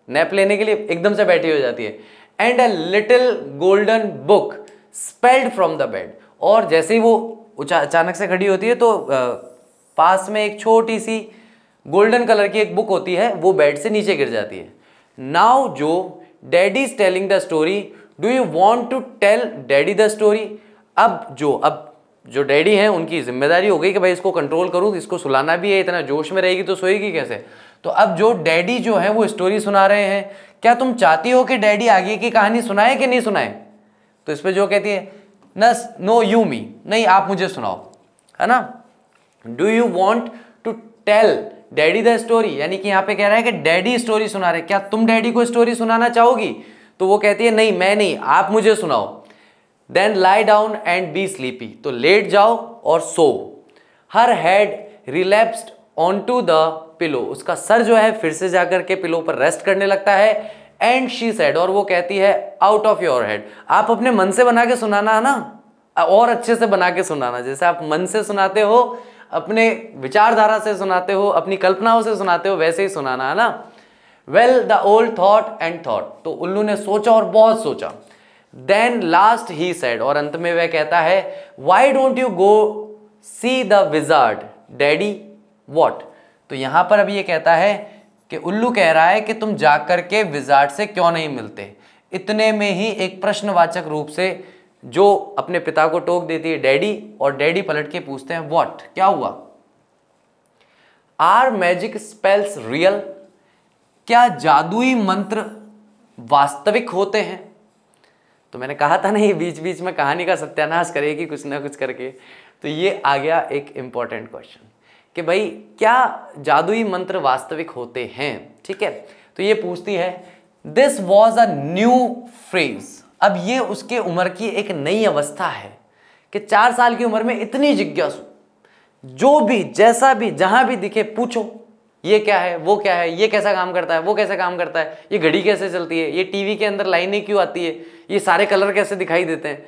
नैप लेने के लिए एकदम से बैठी हो जाती है। And a little golden book spelled from the bed, और जैसे ही वो अचानक से खड़ी होती है तो पास में एक छोटी सी गोल्डन कलर की एक बुक होती है, वो बेड से नीचे गिर जाती है। Now Jo daddy is telling the story, do you want to tell daddy the story. अब जो डैडी हैं उनकी जिम्मेदारी हो गई कि भाई इसको कंट्रोल करूँ, इसको सुलाना भी है, इतना जोश में रहेगी तो सोएगी कैसे। तो अब जो डैडी जो है वो स्टोरी सुना रहे हैं, क्या तुम चाहती हो कि डैडी आगे की कहानी सुनाए कि नहीं सुनाए। तो इस पे जो कहती है, नो यू मी, नहीं आप मुझे सुनाओ, है ना। Do you want to tell daddy the story, यानी कि यहाँ पे कह रहा है कि डैडी स्टोरी सुना रहे, क्या तुम डैडी को स्टोरी सुनाना चाहोगी। तो वो कहती है नहीं मैं नहीं, आप मुझे सुनाओ। Then lie down and be sleepy, तो लेट जाओ और सो। Her head relapsed onto the pillow, उसका सर जो है फिर से जाकर के पिलो पर रेस्ट करने लगता है। एंड शी सेड, और वो कहती है, आउट ऑफ योर हेड, आप अपने मन से बना के सुनाना है ना, और अच्छे से बना के सुनाना, जैसे आप मन से सुनाते हो, अपने विचारधारा से सुनाते हो, अपनी कल्पनाओं से सुनाते हो, वैसे ही सुनाना है ना। Well the old thought and thought, तो उल्लू ने सोचा और बहुत सोचा। देन लास्ट ही सेड, और अंत में वह कहता है, why don't you go see the wizard daddy what. तो यहां पर अभी ये कहता है कि उल्लू कह रहा है कि तुम जाकर के विजार्ड से क्यों नहीं मिलते। इतने में ही एक प्रश्नवाचक रूप से जो अपने पिता को टोक देती है डैडी, और डैडी पलट के पूछते हैं व्हाट, क्या हुआ। आर मैजिक स्पेल्स रियल, क्या जादुई मंत्र वास्तविक होते हैं। तो मैंने कहा था ना ये बीच बीच में कहानी का सत्यानाश करेगी कुछ ना कुछ करके। तो ये आ गया एक इंपॉर्टेंट क्वेश्चन कि भाई क्या जादुई मंत्र वास्तविक होते हैं। ठीक है, तो ये पूछती है, this was a new phrase. अब ये उसके उम्र की एक नई अवस्था है कि 4 साल की उम्र में इतनी जिज्ञासु, जो भी जैसा भी जहां भी दिखे पूछो, ये क्या है, वो क्या है, ये कैसा काम करता है, वो कैसा काम करता है, ये घड़ी कैसे चलती है, ये टीवी के अंदर लाइनें क्यों आती है, ये सारे कलर कैसे दिखाई देते हैं।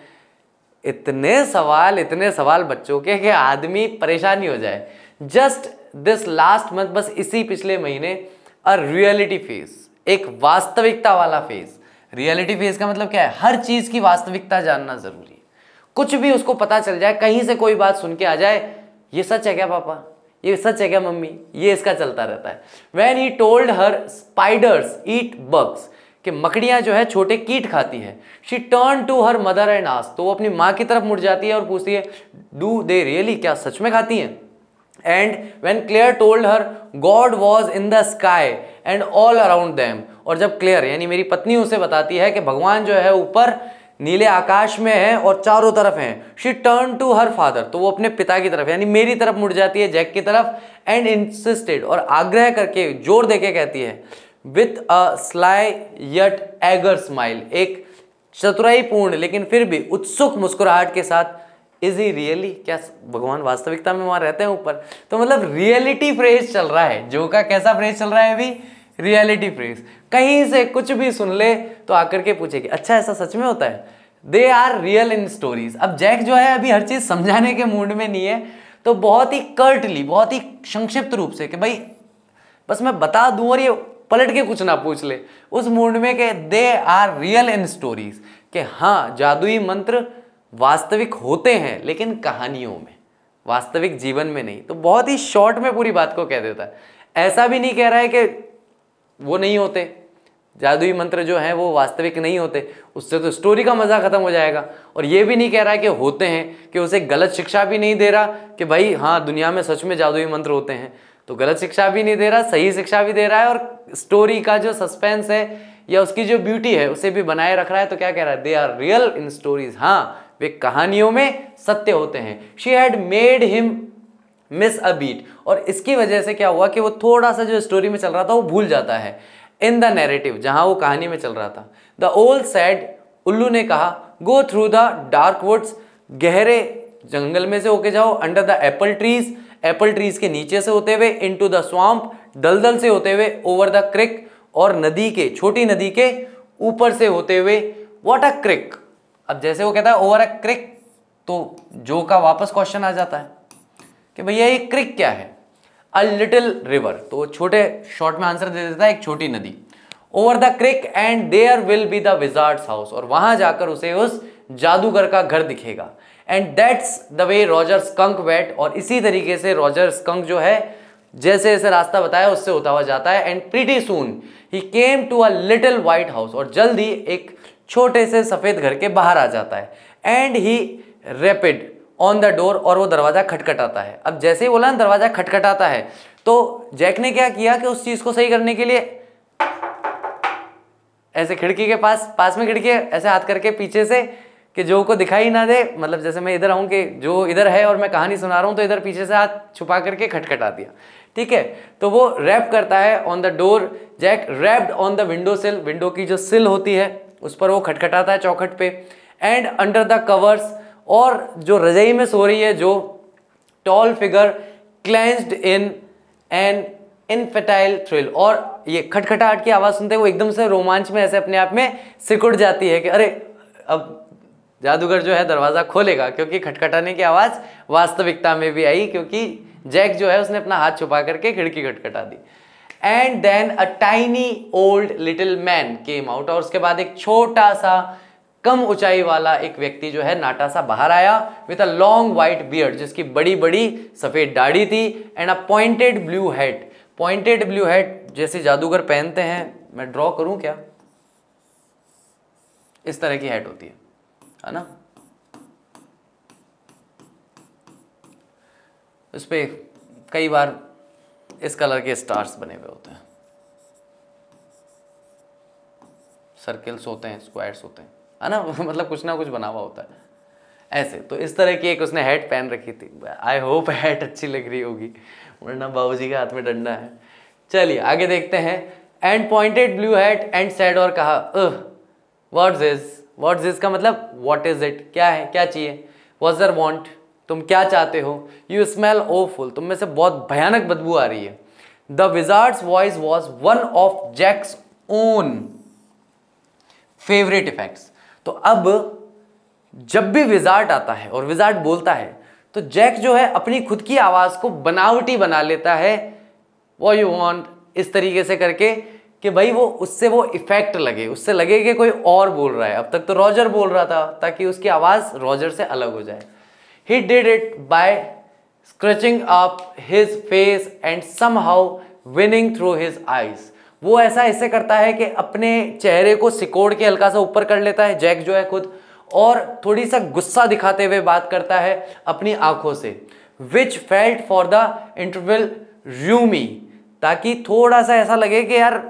इतने सवाल बच्चों के कि आदमी परेशान ही हो जाए। जस्ट दिस लास्ट मंथ, बस इसी पिछले महीने, अ रियलिटी फेज, एक वास्तविकता वाला फेज। रियलिटी फेज का मतलब क्या है, हर चीज की वास्तविकता जानना जरूरी है। कुछ भी उसको पता चल जाए, कहीं से कोई बात सुन के आ जाए, ये सच है क्या पापा, ये सच है क्या मम्मी, ये इसका चलता रहता है। When he told her spiders eat bugs, कि मकड़ियां जो है छोटे कीट खाती है। She turn to her mother and ask, तो वो अपनी माँ की तरफ मुड़ जाती है और पूछती है डू दे रियली, क्या सच में खाती हैं? And when Clare told her God was in the sky and all around them, और जब क्लेयर यानी मेरी पत्नी उसे बताती है कि भगवान जो है ऊपर नीले आकाश में है और चारों तरफ हैं, she turn to her father, तो वो अपने पिता की तरफ यानी मेरी तरफ मुड़ जाती है, जैक की तरफ, एंड इंसिस्टेड, और आग्रह करके जोर देके कहती है with a sly yet eager smile, एक चतुराईपूर्ण लेकिन फिर भी उत्सुक मुस्कुराहट के साथ, इज ही रियली, क्या भगवान वास्तविकता में वहां रहते हैं ऊपर? तो मतलब रियलिटी फ्रेज चल रहा है, जो का कैसा फ्रेज चल रहा है अभी? Reality phrase. कहीं से कुछ भी सुन ले तो आकर के पूछेगी अच्छा ऐसा सच में होता है? They are real in stories. अब जैक जो है अभी हर चीज समझाने के मूड में नहीं है, तो बहुत ही कर्टली, बहुत ही संक्षिप्त रूप से कि भाई बस मैं बता दूं और ये पलट के कुछ ना पूछ ले, उस मूड में कि they are real in stories, कि हाँ जादुई मंत्र वास्तविक होते हैं लेकिन कहानियों में, वास्तविक जीवन में नहीं। तो बहुत ही शॉर्ट में पूरी बात को कह देता है। ऐसा भी नहीं कह रहा है कि वो नहीं होते, जादुई मंत्र जो हैं वो वास्तविक नहीं होते, उससे तो स्टोरी का मजा खत्म हो जाएगा। और ये भी नहीं कह रहा है कि होते हैं, कि उसे गलत शिक्षा भी नहीं दे रहा कि भाई हाँ दुनिया में सच में जादुई मंत्र होते हैं, तो गलत शिक्षा भी नहीं दे रहा, सही शिक्षा भी दे रहा है, और स्टोरी का जो सस्पेंस है या उसकी जो ब्यूटी है उसे भी बनाए रख रहा है। तो क्या कह रहा है? They are real in stories, हाँ वे कहानियों में सत्य होते हैं। She had made him miss a beat, और इसकी वजह से क्या हुआ कि वो थोड़ा सा जो स्टोरी में चल रहा था वो भूल जाता है इन द नैरेटिव, जहां वो कहानी में चल रहा था। द ओल सैड, उल्लू ने कहा, go through the dark woods, गहरे जंगल में से होके जाओ, under the apple trees, apple trees के नीचे से होते हुए, इनटू द स्वाम्प, दलदल से होते हुए, ओवर द क्रिक, और नदी के, छोटी नदी के ऊपर से होते हुए। व्हाट अ क्रिक, अब जैसे वो कहता है ओवर अ क्रिक, तो जो का वापस क्वेश्चन आ जाता है कि भैया ये क्रिक क्या है? अ लिटिल रिवर, तो छोटे शॉर्ट में आंसर दे देता है एक छोटी नदी। Over the creek and there will be the wizard's house, और वहां जाकर उसे उस जादूगर का घर दिखेगा। And that's the way Roger Skunk went, और इसी तरीके से रॉजर स्कंक जो है जैसे जैसे रास्ता बताया उससे होता हुआ जाता है। And pretty soon he came to a little white house, और जल्दी एक छोटे से सफेद घर के बाहर आ जाता है। And he rapid on the door, और वो दरवाजा खटखटाता है। अब जैसे ही बोला ना दरवाजा खटखटाता है, तो जैक ने क्या किया कि उस चीज को सही करने के लिए ऐसे खिड़की के पास में खिड़की है, ऐसे हाथ करके पीछे से कि जो को दिखाई ना दे, मतलब जैसे मैं इधर आऊं कि जो इधर है और मैं कहानी सुना रहा हूं, तो इधर पीछे से हाथ छुपा करके खटखटा दिया, ठीक है। तो वो रैप करता है on the door, Jack rapped on the window sill, window की जो सिल होती है उस पर वो खटखटाता है चौखट पे। एंड अंडर द कवर्स, और जो रजाई में सो रही है जो tall figure clenched in an infantile thrill, और ये खटखटाहट की आवाज सुनते वो एकदम से रोमांच में ऐसे अपने आप में सिकुड़ जाती है कि अरे अब जादूगर जो है दरवाजा खोलेगा, क्योंकि खटखटाने की आवाज वास्तविकता में भी आई, क्योंकि जैक जो है उसने अपना हाथ छुपा करके खिड़की खटखटा दी। And then a tiny old little man came out, और उसके बाद एक छोटा सा कम ऊंचाई वाला एक व्यक्ति जो है नाटा सा बाहर आया, with a long white beard, जिसकी बड़ी बड़ी सफेद दाढ़ी थी, and a pointed blue head, pointed blue head जैसे जादूगर पहनते हैं, मैं ड्रॉ करूं क्या? इस तरह की हेड होती है ना, उस पे कई बार इस कलर के स्टार्स बने हुए होते हैं, सर्कल्स होते हैं, स्क्वायर्स होते हैं, है ना मतलब कुछ ना कुछ बना हुआ होता है ऐसे। तो इस तरह की एक उसने हैट पहन रखी थी। आई होप हैट अच्छी लग रही होगी, वरना बाबूजी के हाथ में डंडा है। चलिए आगे देखते हैं। And pointed blue hat and said, और कहा व्हाट्स दिस, व्हाट्स दिस का मतलब व्हाट इज इट, क्या है, क्या चाहिए। व्हाट्स योर वांट, तुम क्या चाहते हो। यू स्मेल ओफुल, तुम में से बहुत भयानक बदबू आ रही है। The wizard's voice was one of Jack's own favourite effects. तो अब जब भी विजार्ड आता है और विजार्ड बोलता है तो जैक जो है अपनी खुद की आवाज को बनावटी बना लेता है, वो यू वांट, इस तरीके से करके कि भाई वो उससे वो इफेक्ट लगे, उससे लगे कि कोई और बोल रहा है। अब तक तो रॉजर बोल रहा था ताकि उसकी आवाज रॉजर से अलग हो जाए। He did it by scratching up his face and somehow winning through his eyes. वो ऐसा इससे करता है कि अपने चेहरे को सिकोड़ के हल्का सा ऊपर कर लेता है जैक जो है खुद, और थोड़ी सा गुस्सा दिखाते हुए बात करता है अपनी आंखों से, विच फेल्ट फॉर द इंटरवल र्यूमी, ताकि थोड़ा सा ऐसा लगे कि यार,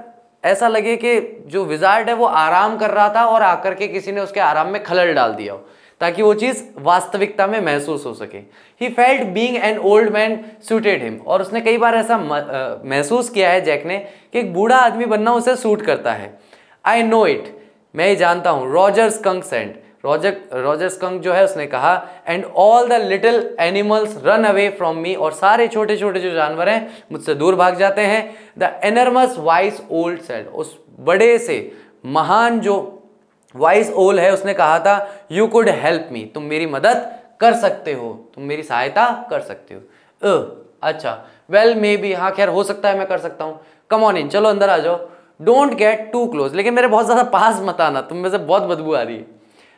ऐसा लगे कि जो विजार्ड है वो आराम कर रहा था और आकर के किसी ने उसके आराम में खलल डाल दिया हो, ताकि वो चीज वास्तविकता में महसूस हो सके। He felt being an old man suited him, और उसने कई बार ऐसा महसूस किया है जैक ने कि एक बूढ़ा आदमी बनना उसे सूट करता है। आई नो इट, मैं ही जानता हूं। Roger skunk send, Roger Skunk जो है उसने कहा, and all the little animals run away from me, और सारे छोटे छोटे जो जानवर हैं मुझसे दूर भाग जाते हैं। द एनर्मस वाइस ओल्ड सेड, उस बड़े से महान जो वाइस ओल है उसने कहा था, यू कुड हेल्प मी, तुम मेरी मदद कर सकते हो, तुम मेरी सहायता कर सकते हो। अच्छा, वेल मे बी, हाँ खैर हो सकता है मैं कर सकता हूँ। कम ऑन इन, चलो अंदर आ जाओ। डोंट गेट टू क्लोज, लेकिन मेरे बहुत ज्यादा पास मत आना, तुम में से बहुत बदबू आ रही है।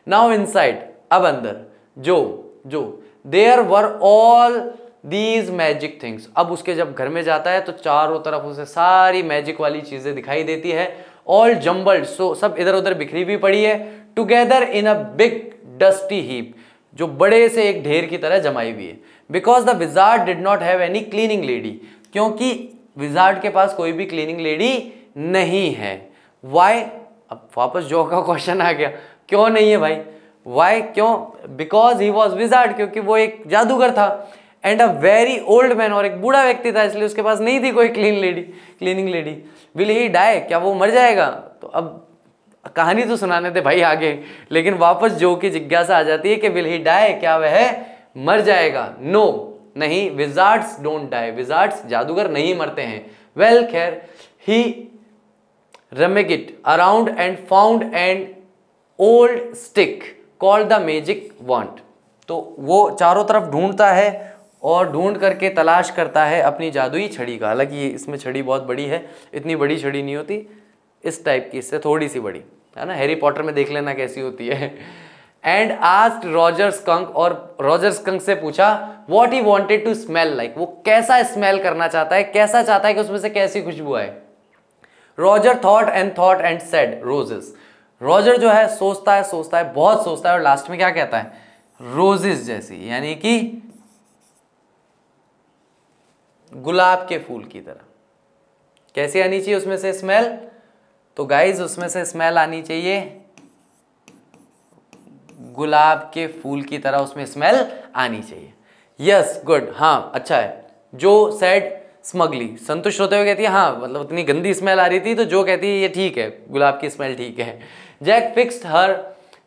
नाउ इनसाइड, अब अंदर, जो there were all these magic things, अब उसके जब घर में जाता है तो चारों तरफ उसे सारी मैजिक वाली चीजें दिखाई देती है, ऑल जम्बल्ड, सो सब इधर उधर बिखरी भी पड़ी है, together in a big dusty heap, जो बड़े से एक ढेर की तरह जमाई हुई है। Because the wizard did not have any cleaning lady, क्योंकि विजार्ड के पास कोई भी क्लीनिंग लेडी नहीं है। वाई, अब वापस जो का क्वेश्चन आ गया, क्यों नहीं है भाई, वाई क्यों? बिकॉज ही वॉज विजार्ड, क्योंकि वो एक जादूगर था, and a very old man, और एक बूढ़ा व्यक्ति था, इसलिए उसके पास नहीं थी कोई cleaning lady. Will he die, क्या वो मर जाएगा? तो अब कहानी तो सुनाने थे भाई आगे, लेकिन वापस जो की जिज्ञासा आ जाती है कि विल ही डाई, क्या वह मर जाएगा? नो, नहीं, विजार्ड्स डोंट डाई, विजार्ड्स जादूगर नहीं मरते हैं। वेल खैर, he rummaged around and found an old stick called the magic wand, तो वो चारों तरफ ढूंढता है और ढूंढ करके तलाश करता है अपनी जादुई छड़ी का। हालांकि इसमें छड़ी बहुत बड़ी है, इतनी बड़ी छड़ी नहीं होती, इस टाइप की, इससे थोड़ी सी बड़ी है ना, हैरी पॉटर में देख लेना कैसी होती है। एंड आस्क्ड रॉजर स्कंक, और रॉजर स्कंक से पूछा what he wanted to smell like, वो कैसा स्मेल करना चाहता है, कैसा चाहता है कि उसमें से कैसी खुशबू आए। Roger thought and said roses, Roger जो है सोचता है, बहुत सोचता है, और लास्ट में क्या कहता है? रोजेस जैसी, यानी कि गुलाब के फूल की तरह। कैसी आनी चाहिए उसमें से स्मेल? तो गाइज उसमें से स्मेल आनी चाहिए गुलाब के फूल की तरह, उसमें स्मेल आनी चाहिए। यस गुड, हाँ अच्छा है। जो सेड स्मगली, संतुष्ट होते हुए कहती है हाँ, मतलब उतनी गंदी स्मेल आ रही थी तो जो कहती है ये ठीक है, गुलाब की स्मेल ठीक है। Jack fixed her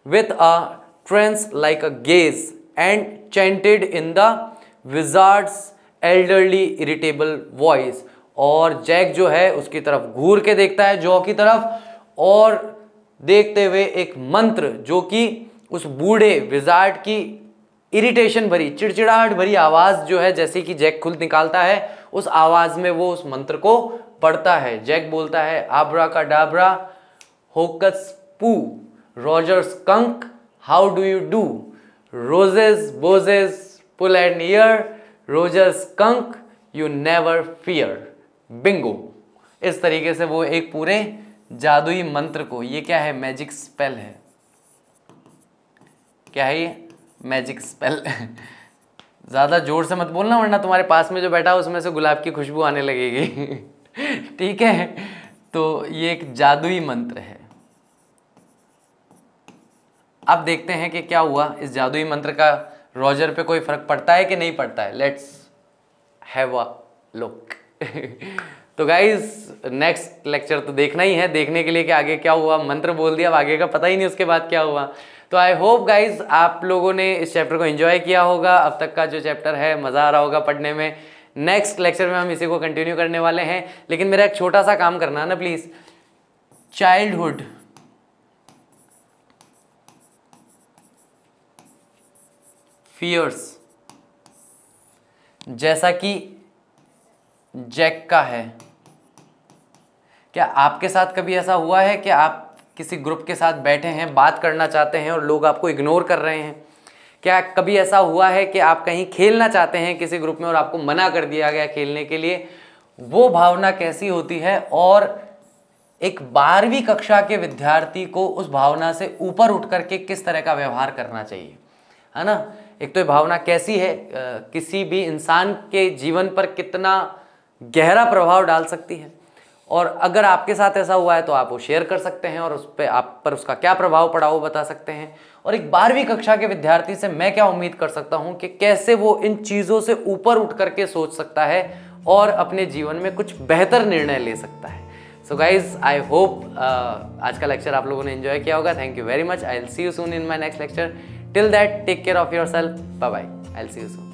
with a trance like a gaze and chanted in the wizard's elderly irritable voice, और जैक जो है उसकी तरफ घूर के देखता है, जॉ की तरफ, और देखते हुए एक मंत्र जो कि उस बूढ़े विजार्ड की इरिटेशन भरी, चिड़चिड़ाहट भरी आवाज जो है जैसे कि जैक खुद निकालता है, उस आवाज में वो उस मंत्र को पढ़ता है। जैक बोलता है abracadabra hocus poo, Roger Skunk how do you do, roses boses pull and ear, Roger Skunk you never fear, bingo. इस तरीके से वो एक पूरे जादुई मंत्र को, ये क्या है? मैजिक स्पेल है। क्या है ये? Magic spell. ज्यादा जोर से मत बोलना वरना तुम्हारे पास में जो बैठा है उसमें से गुलाब की खुशबू आने लगेगी। ठीक है, तो ये एक जादुई मंत्र है। अब देखते हैं कि क्या हुआ इस जादुई मंत्र का, रॉजर पे कोई फर्क पड़ता है कि नहीं पड़ता है। Let's have a look. तो गाइज नेक्स्ट लेक्चर तो देखना ही है, देखने के लिए कि आगे क्या हुआ। मंत्र बोल दिया, अब आगे का पता ही नहीं उसके बाद क्या हुआ। तो आई होप गाइज आप लोगों ने इस चैप्टर को एंजॉय किया होगा। अब तक का जो चैप्टर है मज़ा आ रहा होगा पढ़ने में। नेक्स्ट लेक्चर में हम इसी को कंटिन्यू करने वाले हैं, लेकिन मेरा एक छोटा सा काम करना है ना प्लीज़। चाइल्डहुड, फियर्स, जैसा कि जैक का है, क्या आपके साथ कभी ऐसा हुआ है कि आप किसी ग्रुप के साथ बैठे हैं, बात करना चाहते हैं और लोग आपको इग्नोर कर रहे हैं? क्या कभी ऐसा हुआ है कि आप कहीं खेलना चाहते हैं किसी ग्रुप में और आपको मना कर दिया गया खेलने के लिए? वो भावना कैसी होती है और एक 12वीं कक्षा के विद्यार्थी को उस भावना से ऊपर उठ करके किस तरह का व्यवहार करना चाहिए, है ना। एक तो ये भावना कैसी है, किसी भी इंसान के जीवन पर कितना गहरा प्रभाव डाल सकती है, और अगर आपके साथ ऐसा हुआ है तो आप वो शेयर कर सकते हैं और उस पर आप पर उसका क्या प्रभाव पड़ा वो बता सकते हैं। और एक 12वीं कक्षा के विद्यार्थी से मैं क्या उम्मीद कर सकता हूं कि कैसे वो इन चीज़ों से ऊपर उठ करके सोच सकता है और अपने जीवन में कुछ बेहतर निर्णय ले सकता है। सो गाइज, आई होप आज का लेक्चर आप लोगों ने एंजॉय किया होगा। Thank you very much. I will see you soon in my next lecture. Till that, take care of yourself. Bye bye. I will see you soon.